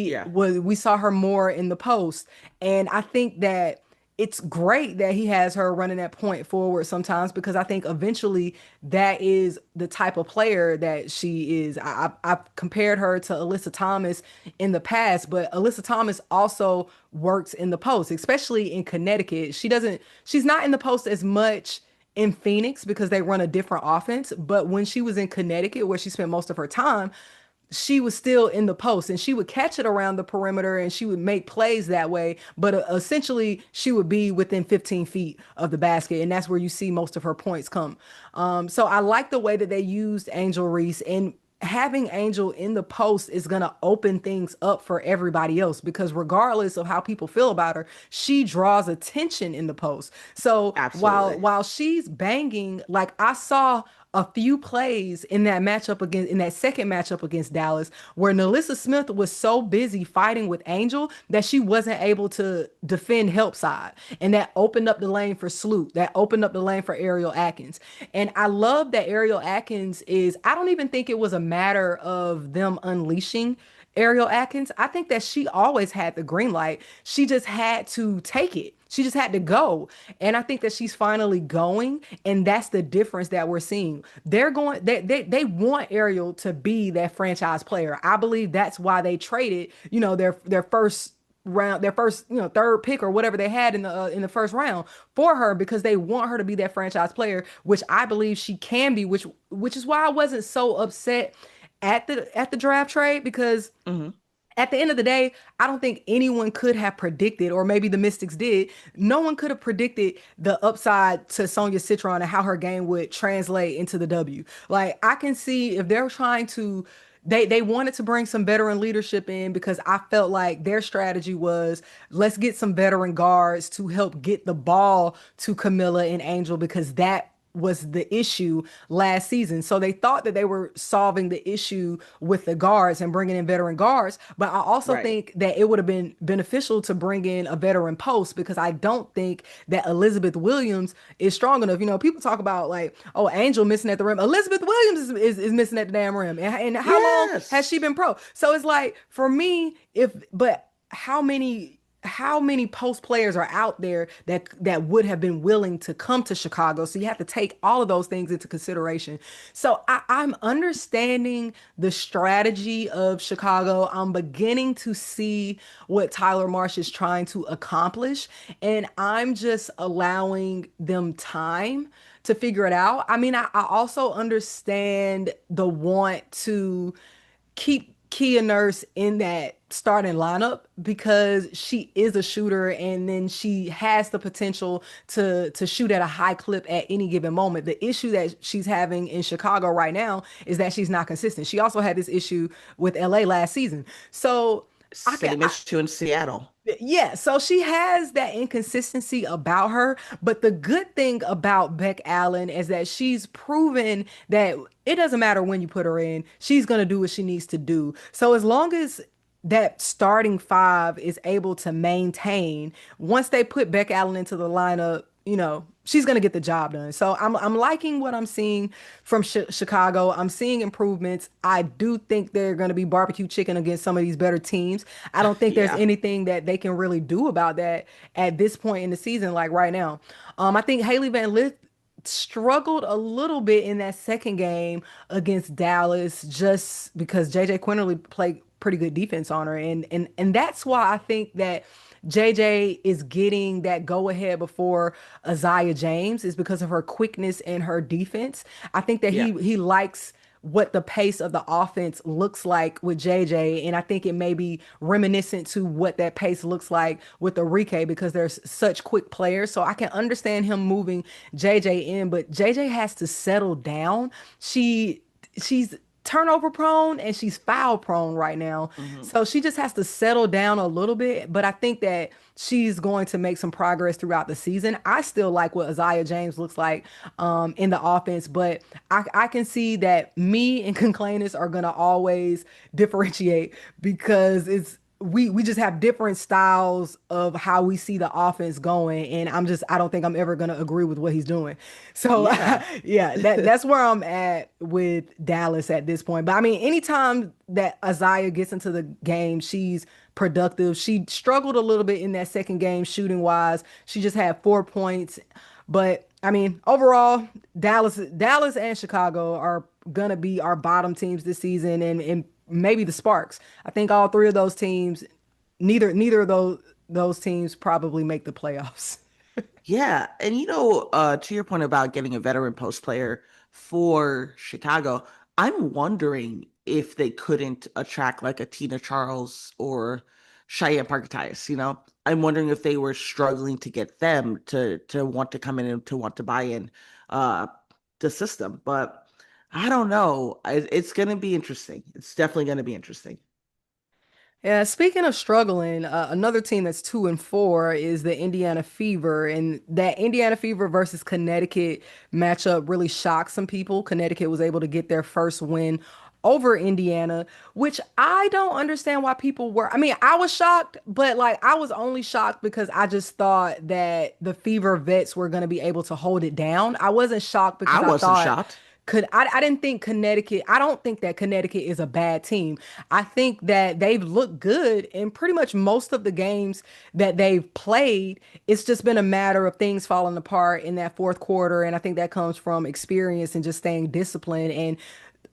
Speaker 2: Yeah,
Speaker 1: We saw her more in the post, and I think that it's great that he has her running that point forward sometimes because I think eventually that is the type of player that she is. I've compared her to Alyssa Thomas in the past, but Alyssa Thomas also works in the post, especially in Connecticut. She's not in the post as much in Phoenix because they run a different offense, but when she was in Connecticut, where she spent most of her time, she was still in the post and she would catch it around the perimeter and she would make plays that way. But essentially, she would be within 15 feet of the basket. And that's where you see most of her points come. So I like the way that they used Angel Reese. And having Angel in the post is going to open things up for everybody else because regardless of how people feel about her, she draws attention in the post. So while
Speaker 2: absolutely.
Speaker 1: while she's banging, like I saw a few plays in that second matchup against Dallas where Nalissa Smith was so busy fighting with Angel that she wasn't able to defend help side. And that opened up the lane for Sloot. That opened up the lane for Ariel Atkins. And I love that Ariel Atkins I don't even think it was a matter of them unleashing Ariel Atkins. I think that she always had the green light. She just had to take it. She just had to go. And I think that she's finally going. And that's the difference that we're seeing. They want Ariel to be that franchise player. I believe that's why they traded, their first round, their first, third pick or whatever they had in the first round for her because they want her to be that franchise player, which I believe she can be, which is why I wasn't so upset at the draft trade because
Speaker 2: Hmm.
Speaker 1: at the end of the day, I don't think anyone could have predicted, or maybe the Mystics did. No one could have predicted the upside to Sonia Citron and how her game would translate into the W. Like I can see if they're trying to, they wanted to bring some veteran leadership in because I felt like their strategy was let's get some veteran guards to help get the ball to Camilla and Angel because that was the issue last season. So they thought that they were solving the issue with the guards and bringing in veteran guards. But I also
Speaker 2: Right.
Speaker 1: think that it would have been beneficial to bring in a veteran post because I don't think that Elizabeth Williams is strong enough. People talk about like, oh, Angel missing at the rim. Elizabeth Williams is missing at the damn rim. And how long has she
Speaker 2: Yes.
Speaker 1: been pro? So it's like, for me, but how many how many post players are out there that would have been willing to come to Chicago? So you have to take all of those things into consideration. So I'm understanding the strategy of Chicago. I'm beginning to see what Tyler Marsh is trying to accomplish, and I'm just allowing them time to figure it out. I mean, I also understand the want to keep Kia Nurse in that starting lineup because she is a shooter and then she has the potential to shoot at a high clip at any given moment. The issue that she's having in Chicago right now is that she's not consistent. She also had this issue with LA last season. So I can
Speaker 2: Same issue in Seattle.
Speaker 1: yeah, so she has that inconsistency about her, but the good thing about Beck Allen is that she's proven that it doesn't matter when you put her in, she's going to do what she needs to do. So as long as that starting five is able to maintain, once they put Beck Allen into the lineup, she's going to get the job done. So I'm liking what I'm seeing from Chicago. I'm seeing improvements. I do think they're going to be barbecue chicken against some of these better teams. I don't think there's
Speaker 2: Yeah.
Speaker 1: anything that they can really do about that at this point in the season, like right now. I think Haley Van Lith struggled a little bit in that second game against Dallas just because JJ Quinterly played pretty good defense on her, and that's why I think that JJ is getting that go ahead before Isaiah James is because of her quickness and her defense. I think that
Speaker 2: Yeah.
Speaker 1: he likes what the pace of the offense looks like with JJ. And I think it may be reminiscent to what that pace looks like with Enrique because there's such quick players. So I can understand him moving JJ in, but JJ has to settle down. She's turnover prone and she's foul prone right now.
Speaker 2: Mhm.
Speaker 1: So she just has to settle down a little bit. But I think that she's going to make some progress throughout the season. I still like what Isaiah James looks like in the offense, but I can see that me and Conclainus are going to always differentiate because we just have different styles of how we see the offense going, and I don't think I'm ever gonna agree with what he's doing. So
Speaker 2: Yeah.
Speaker 1: yeah, that's where I'm at with Dallas at this point. But I mean, anytime that Isaiah gets into the game, she's productive. She struggled a little bit in that second game shooting wise. She just had 4 points, but I mean, overall, Dallas and Chicago are gonna be our bottom teams this season, and maybe the Sparks. I think all three of those teams, neither of those teams probably make the playoffs.
Speaker 2: Yeah, and to your point about getting a veteran post player for Chicago, I'm wondering if they couldn't attract like a Tina Charles or Cheyenne Parker. I'm wondering if they were struggling to get them to want to come in and to want to buy in uh the system. But I don't know. It's gonna be interesting. It's definitely gonna be interesting.
Speaker 1: Yeah, speaking of struggling, another team that's 2-4 is the Indiana Fever, and that Indiana Fever versus Connecticut matchup really shocked some people. Connecticut was able to get their first win over Indiana, which I don't understand why people were. I mean, I was shocked, but like I was only shocked because I just thought that the Fever vets were going to be able to hold it down. I wasn't shocked because
Speaker 2: I
Speaker 1: I
Speaker 2: wasn't
Speaker 1: thought
Speaker 2: shocked.
Speaker 1: I didn't think Connecticut, I don't think that Connecticut is a bad team. I think that they've looked good in pretty much most of the games that they've played. It's just been a matter of things falling apart in that fourth quarter. And I think that comes from experience and just staying disciplined, and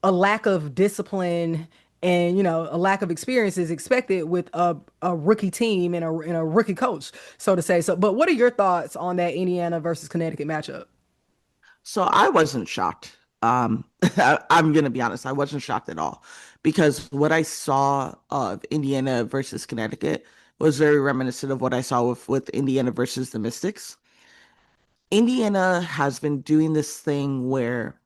Speaker 1: a lack of discipline and a lack of experience is expected with a rookie team and a rookie coach, so to say. So, but what are your thoughts on that Indiana versus Connecticut matchup?
Speaker 2: So I wasn't shocked. I'm gonna be honest, I wasn't shocked at all because what I saw of Indiana versus Connecticut was very reminiscent of what I saw with Indiana versus the Mystics. Indiana has been doing this thing where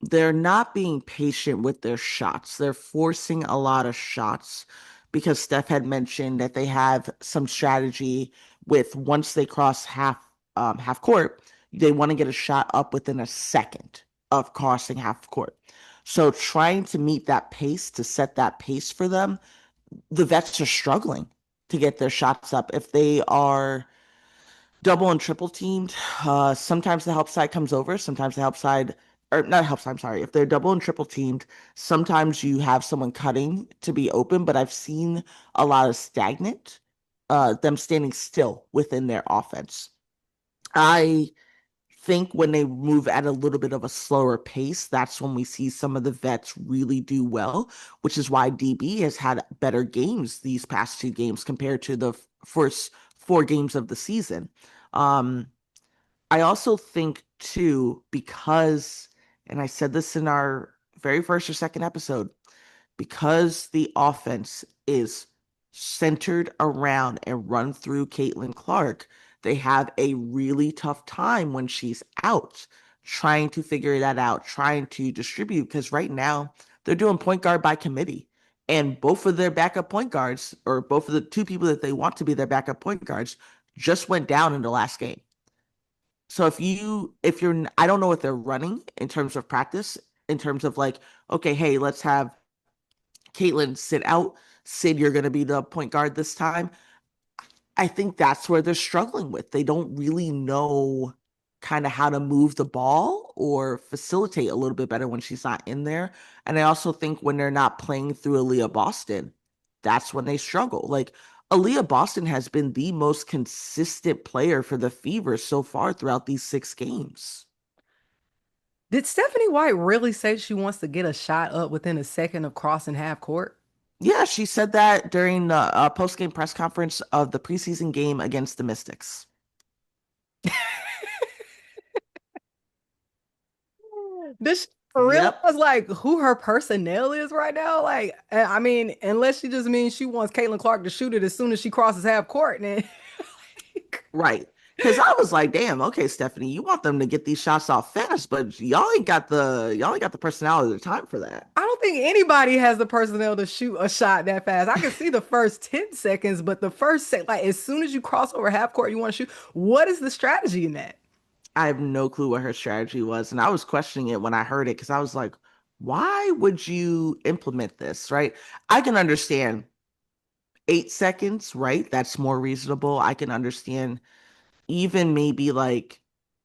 Speaker 2: they're not being patient with their shots. They're forcing a lot of shots because Steph had mentioned that they have some strategy with once they cross half court, they want to get a shot up within a second of crossing half court. So trying to meet that pace, to set that pace for them, the vets are struggling to get their shots up. If they are double and triple teamed. Sometimes the help side comes over. Sometimes the help side, or not help side, I'm sorry. If they're double and triple teamed, sometimes you have someone cutting to be open, but I've seen a lot of stagnant. them standing still within their offense. I think when they move at a little bit of a slower pace, that's when we see some of the vets really do well, which is why DB has had better games these past two games compared to the first four games of the season. Um, I also think too, because, and I said this in our very first or second episode, because the offense is centered around and run through Caitlin Clark, they have a really tough time when she's out, trying to figure that out, trying to distribute. Because right now they're doing point guard by committee. And both of their backup point guards, or both of the two people that they want to be their backup point guards, just went down in the last game. So if you're, I don't know what they're running in terms of practice, in terms of like, okay, hey, let's have Caitlin sit out. Sid, you're going to be the point guard this time. I think that's where they're struggling with. They don't really know kind of how to move the ball or facilitate a little bit better when she's not in there. And I also think when they're not playing through Aaliyah Boston, that's when they struggle. Like Aaliyah Boston has been the most consistent player for the Fever so far throughout these six games.
Speaker 1: Did Stephanie White really say she wants to get a shot up within a second of crossing half court?
Speaker 2: Yeah, she said that during the post-game press conference of the preseason game against the Mystics.
Speaker 1: This she
Speaker 2: Yep.
Speaker 1: realize like who her personnel is right now? Like, I mean, unless she just means she wants Caitlin Clark to shoot it as soon as she crosses half court, then
Speaker 2: Right. Because I was like, damn, okay, Stephanie, you want them to get these shots off fast, but y'all ain't got the personality or the time for that.
Speaker 1: I don't think anybody has the personnel to shoot a shot that fast. I can see the first 10 seconds, but the first sec, like as soon as you cross over half court, you want to shoot. What is the strategy in that?
Speaker 2: I have no clue what her strategy was, and I was questioning it when I heard it because I was like, why would you implement this, right? I can understand 8 seconds, right? That's more reasonable. I can understand even maybe like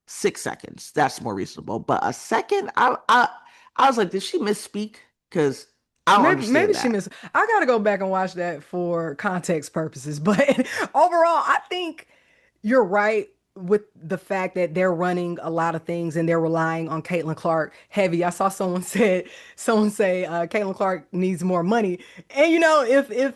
Speaker 2: 6 seconds. That's more reasonable. But a second, I was like, did she misspeak? Because I don't
Speaker 1: Maybe
Speaker 2: understand
Speaker 1: she
Speaker 2: that.
Speaker 1: missed. I gotta go back and watch that for context purposes. But overall, I think you're right with the fact that they're running a lot of things and they're relying on Caitlin Clark heavy. I saw someone say Caitlin Clark needs more money. And if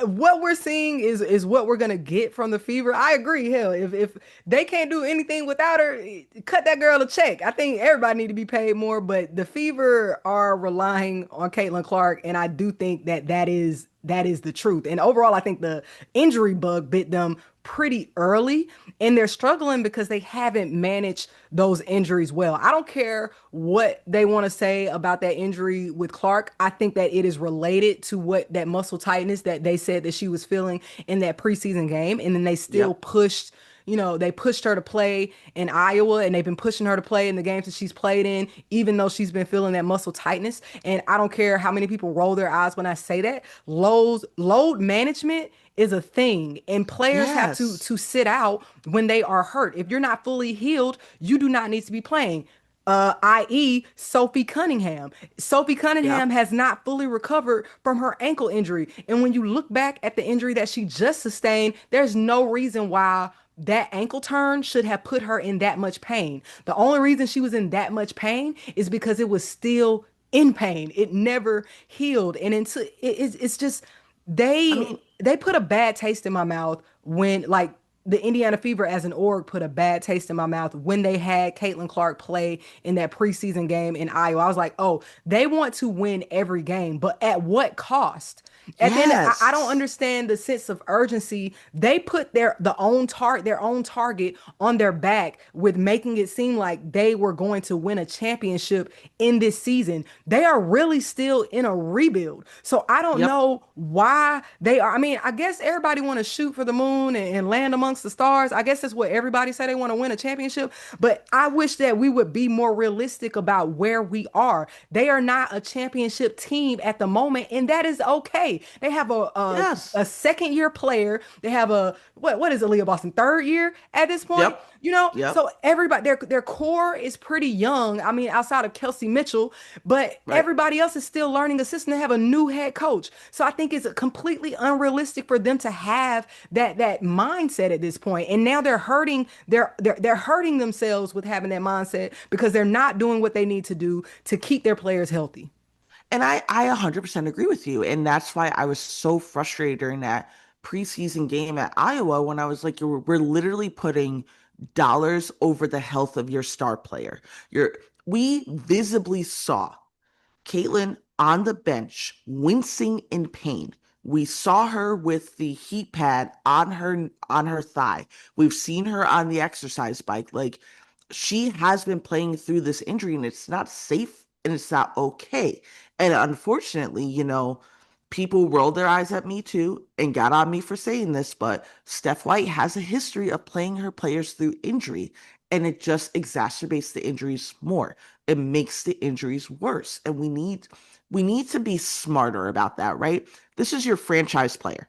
Speaker 1: what we're seeing is what we're gonna get from the Fever. I agree. Hell, if they can't do anything without her, cut that girl a check. I think everybody need to be paid more, but the Fever are relying on Caitlin Clark, and I do think that is the truth. And overall, I think the injury bug bit them pretty early, and they're struggling because they haven't managed those injuries well. I don't care what they want to say about that injury with Clark. I think that it is related to what that muscle tightness that they said that she was feeling in that preseason game, and then they still
Speaker 2: Yep.
Speaker 1: pushed. They pushed her to play in Iowa and they've been pushing her to play in the games that she's played in, even though she's been feeling that muscle tightness. And I don't care how many people roll their eyes when I say that. Load management is a thing, and players have to
Speaker 2: Yes.
Speaker 1: to sit out when they are hurt. If you're not fully healed, you do not need to be playing. I.e., Sophie Cunningham. Sophie Cunningham
Speaker 2: Yep.
Speaker 1: has not fully recovered from her ankle injury. And when you look back at the injury that she just sustained, there's no reason why that ankle turn should have put her in that much pain. The only reason she was in that much pain is because it was still in pain. It never healed. And it's just
Speaker 2: I
Speaker 1: they
Speaker 2: mean,
Speaker 1: they put a bad taste in my mouth when like the Indiana Fever as an org put a bad taste in my mouth when they had Caitlin Clark play in that preseason game in Iowa. I was like, oh, they want to win every game, but at what cost? At the end, I don't
Speaker 2: yes.
Speaker 1: understand the sense of urgency. They put their own target on their back with making it seem like they were going to win a championship in this season. They are really still in a rebuild. So I don't
Speaker 2: Yep.
Speaker 1: know why they are. I mean, I guess everybody want to shoot for the moon and land amongst the stars. I guess that's what everybody say they want to win a championship. But I wish that we would be more realistic about where we are. They are not a championship team at the moment, and that is okay. great. They have
Speaker 2: Yes.
Speaker 1: a second year player. They have a what is Aaliyah Boston third year at this point.
Speaker 2: Yep.
Speaker 1: You know,
Speaker 2: Yep.
Speaker 1: so everybody their core is pretty young. I mean, outside of Kelsey Mitchell, but
Speaker 2: Right.
Speaker 1: everybody else is still learning the system. They have a new head coach. So I think it's completely unrealistic for them to have that mindset at this point. And now they're hurting they're hurting themselves with having that mindset because they're not doing what they need to do to keep their players healthy.
Speaker 2: And I 100% agree with you. And that's why I was so frustrated during that preseason game at Iowa when I was like, we're literally putting dollars over the health of your star player. We visibly saw Caitlin on the bench, wincing in pain. We saw her with the heat pad on her thigh. We've seen her on the exercise bike. Like she has been playing through this injury and it's not safe and it's not okay. And unfortunately, people rolled their eyes at me too and got on me for saying this, but Steph White has a history of playing her players through injury and it just exacerbates the injuries more. It makes the injuries worse. And we need to be smarter about that, right? This is your franchise player.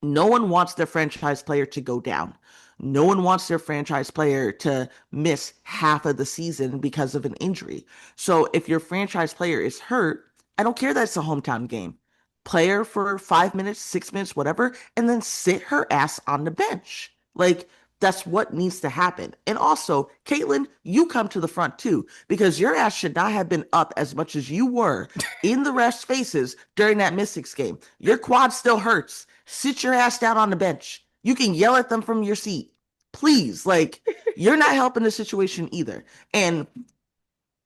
Speaker 2: No one wants their franchise player to go down. No one wants their franchise player to miss half of the season because of an injury. So if your franchise player is hurt, I don't care that it's a hometown game. Play her for 5 minutes, 6 minutes, whatever, and then sit her ass on the bench. Like, that's what needs to happen. And also, Caitlin, you come to the front too, because your ass should not have been up as much as you were in the refs' faces during that Mystics game. Your quad still hurts. Sit your ass down on the bench. You can yell at them from your seat. Please, like, you're not helping the situation either. And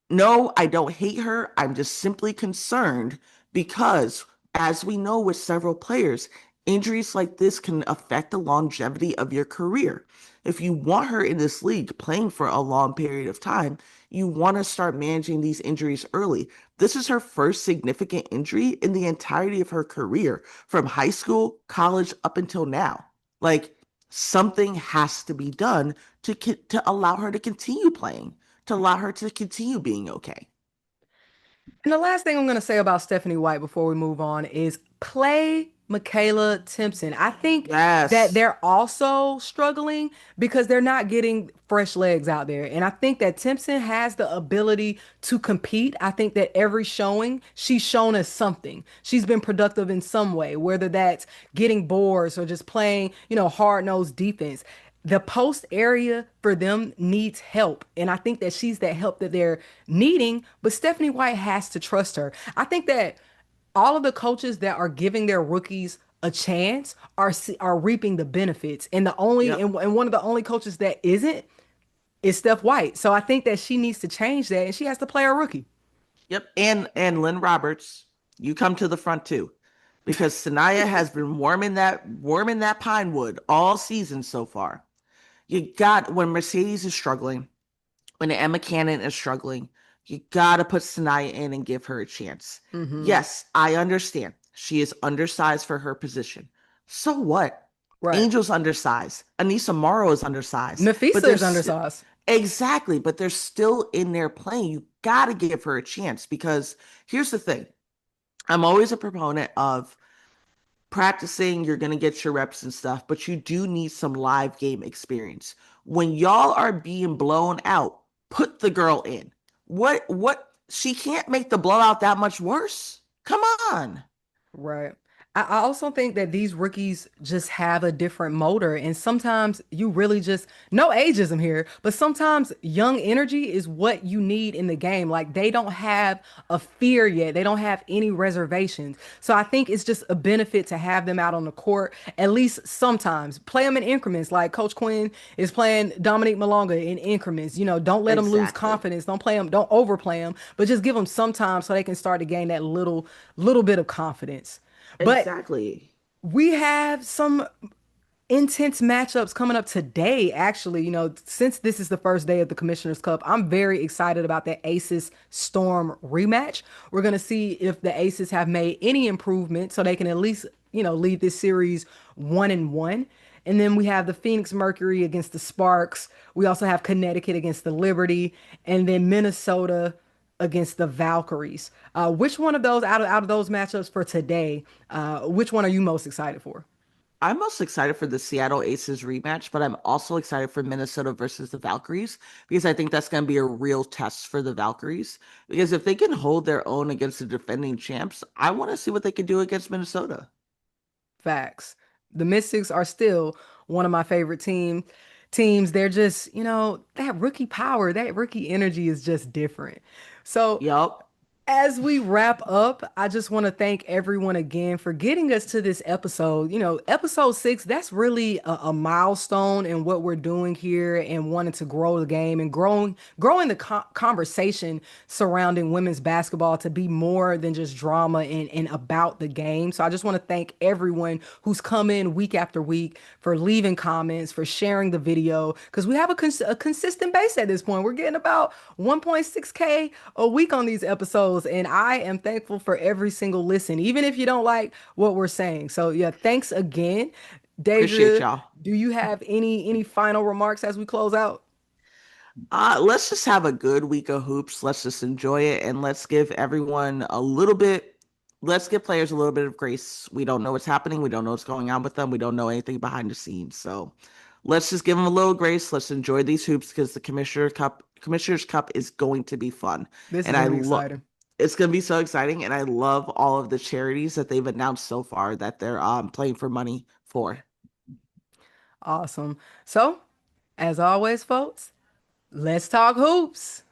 Speaker 2: no, I don't hate her. I'm just simply concerned because, as we know with several players, injuries like this can affect the longevity of your career. If you want her in this league playing for a long period of time, you want to start managing these injuries early. This is her first significant injury in the entirety of her career, from high school, college, up until now. Like, something has to be done to allow her to continue playing, to allow her to continue being okay.
Speaker 1: And the last thing I'm going to say about Stephanie White before we move on is play Makayla Timpson. I think that
Speaker 2: Yes.
Speaker 1: they're also struggling because they're not getting fresh legs out there. And I think that Timpson has the ability to compete. I think that every showing, she's shown us something. She's been productive in some way, whether that's getting boards or just playing, hard-nosed defense. The post area for them needs help. And I think that she's that help that they're needing, but Stephanie White has to trust her. I think that all of the coaches that are giving their rookies a chance are reaping the benefits. And the only
Speaker 2: Yep.
Speaker 1: and one of the only coaches that isn't is Steph White. So I think that she needs to change that and she has to play her rookie.
Speaker 2: Yep. And Lynn Roberts, you come to the front too. Because Sanaya has been warming that pine wood all season so far. You got when Mercedes is struggling, when Emma Cannon is struggling, you got to put Sanaya in and give her a chance.
Speaker 1: Hmm.
Speaker 2: Yes, I understand. She is undersized for her position. So what?
Speaker 1: Right.
Speaker 2: Angel's undersized. Anissa Morrow is undersized. But
Speaker 1: Nafisa is
Speaker 2: there's
Speaker 1: undersized.
Speaker 2: exactly, but they're still in there playing. You got to give her a chance because here's the thing. I'm always a proponent of practicing, you're going to get your reps and stuff, but you do need some live game experience. When y'all are being blown out, put the girl in. What she can't make the blowout that much worse. Come on.
Speaker 1: Right. I also think that these rookies just have a different motor. And sometimes you really just, no ageism here, but sometimes young energy is what you need in the game. Like they don't have a fear yet, they don't have any reservations. So I think it's just a benefit to have them out on the court, at least sometimes. Play them in increments, like Coach Quinn is playing Dominique Malonga in increments. Don't let them lose
Speaker 2: Exactly.
Speaker 1: confidence. Don't play them, don't overplay them, but just give them some time so they can start to gain that little bit of confidence. But
Speaker 2: Exactly.
Speaker 1: we have some intense matchups coming up today, actually. Since this is the first day of the Commissioner's Cup, I'm very excited about the Aces Storm rematch. We're going to see if the Aces have made any improvement so they can at least, lead this series 1-1. And then we have the Phoenix Mercury against the Sparks. We also have Connecticut against the Liberty, and then Minnesota. against the Valkyries. Which one of those out of those matchups for today, which one are you most excited for?
Speaker 2: I'm most excited for the Seattle Aces rematch, but I'm also excited for Minnesota versus the Valkyries because I think that's going to be a real test for the Valkyries. Because if they can hold their own against the defending champs, I want to see what they can do against Minnesota.
Speaker 1: Facts. The Mystics are still one of my favorite teams. They're just, that rookie power, that rookie energy is just different. So
Speaker 2: Yup.
Speaker 1: as we wrap up, I just want to thank everyone again for getting us to this episode. Episode 6, that's really a milestone in what we're doing here and wanting to grow the game and growing the conversation surrounding women's basketball to be more than just drama and about the game. So I just want to thank everyone who's come in week after week for leaving comments, for sharing the video, because we have a consistent base at this point. We're getting about 1.6K a week on these episodes, and I am thankful for every single listen, even if you don't like what we're saying. So yeah, thanks again.
Speaker 2: Appreciate
Speaker 1: Deidre,
Speaker 2: y'all.
Speaker 1: do you have any final remarks as we close out?
Speaker 2: Let's just have a good week of hoops. Let's just enjoy it and let's give everyone a little bit, let's give players a little bit of grace. We don't know what's happening. We don't know what's going on with them. We don't know anything behind the scenes. So let's just give them a little grace. Let's enjoy these hoops because the Commissioner's Cup is going to be fun.
Speaker 1: This is
Speaker 2: And
Speaker 1: going
Speaker 2: I
Speaker 1: to be
Speaker 2: love
Speaker 1: exciting.
Speaker 2: it's going to be so exciting. And I love all of the charities that they've announced so far that they're playing for money for.
Speaker 1: Awesome. So, as always, folks, let's talk hoops.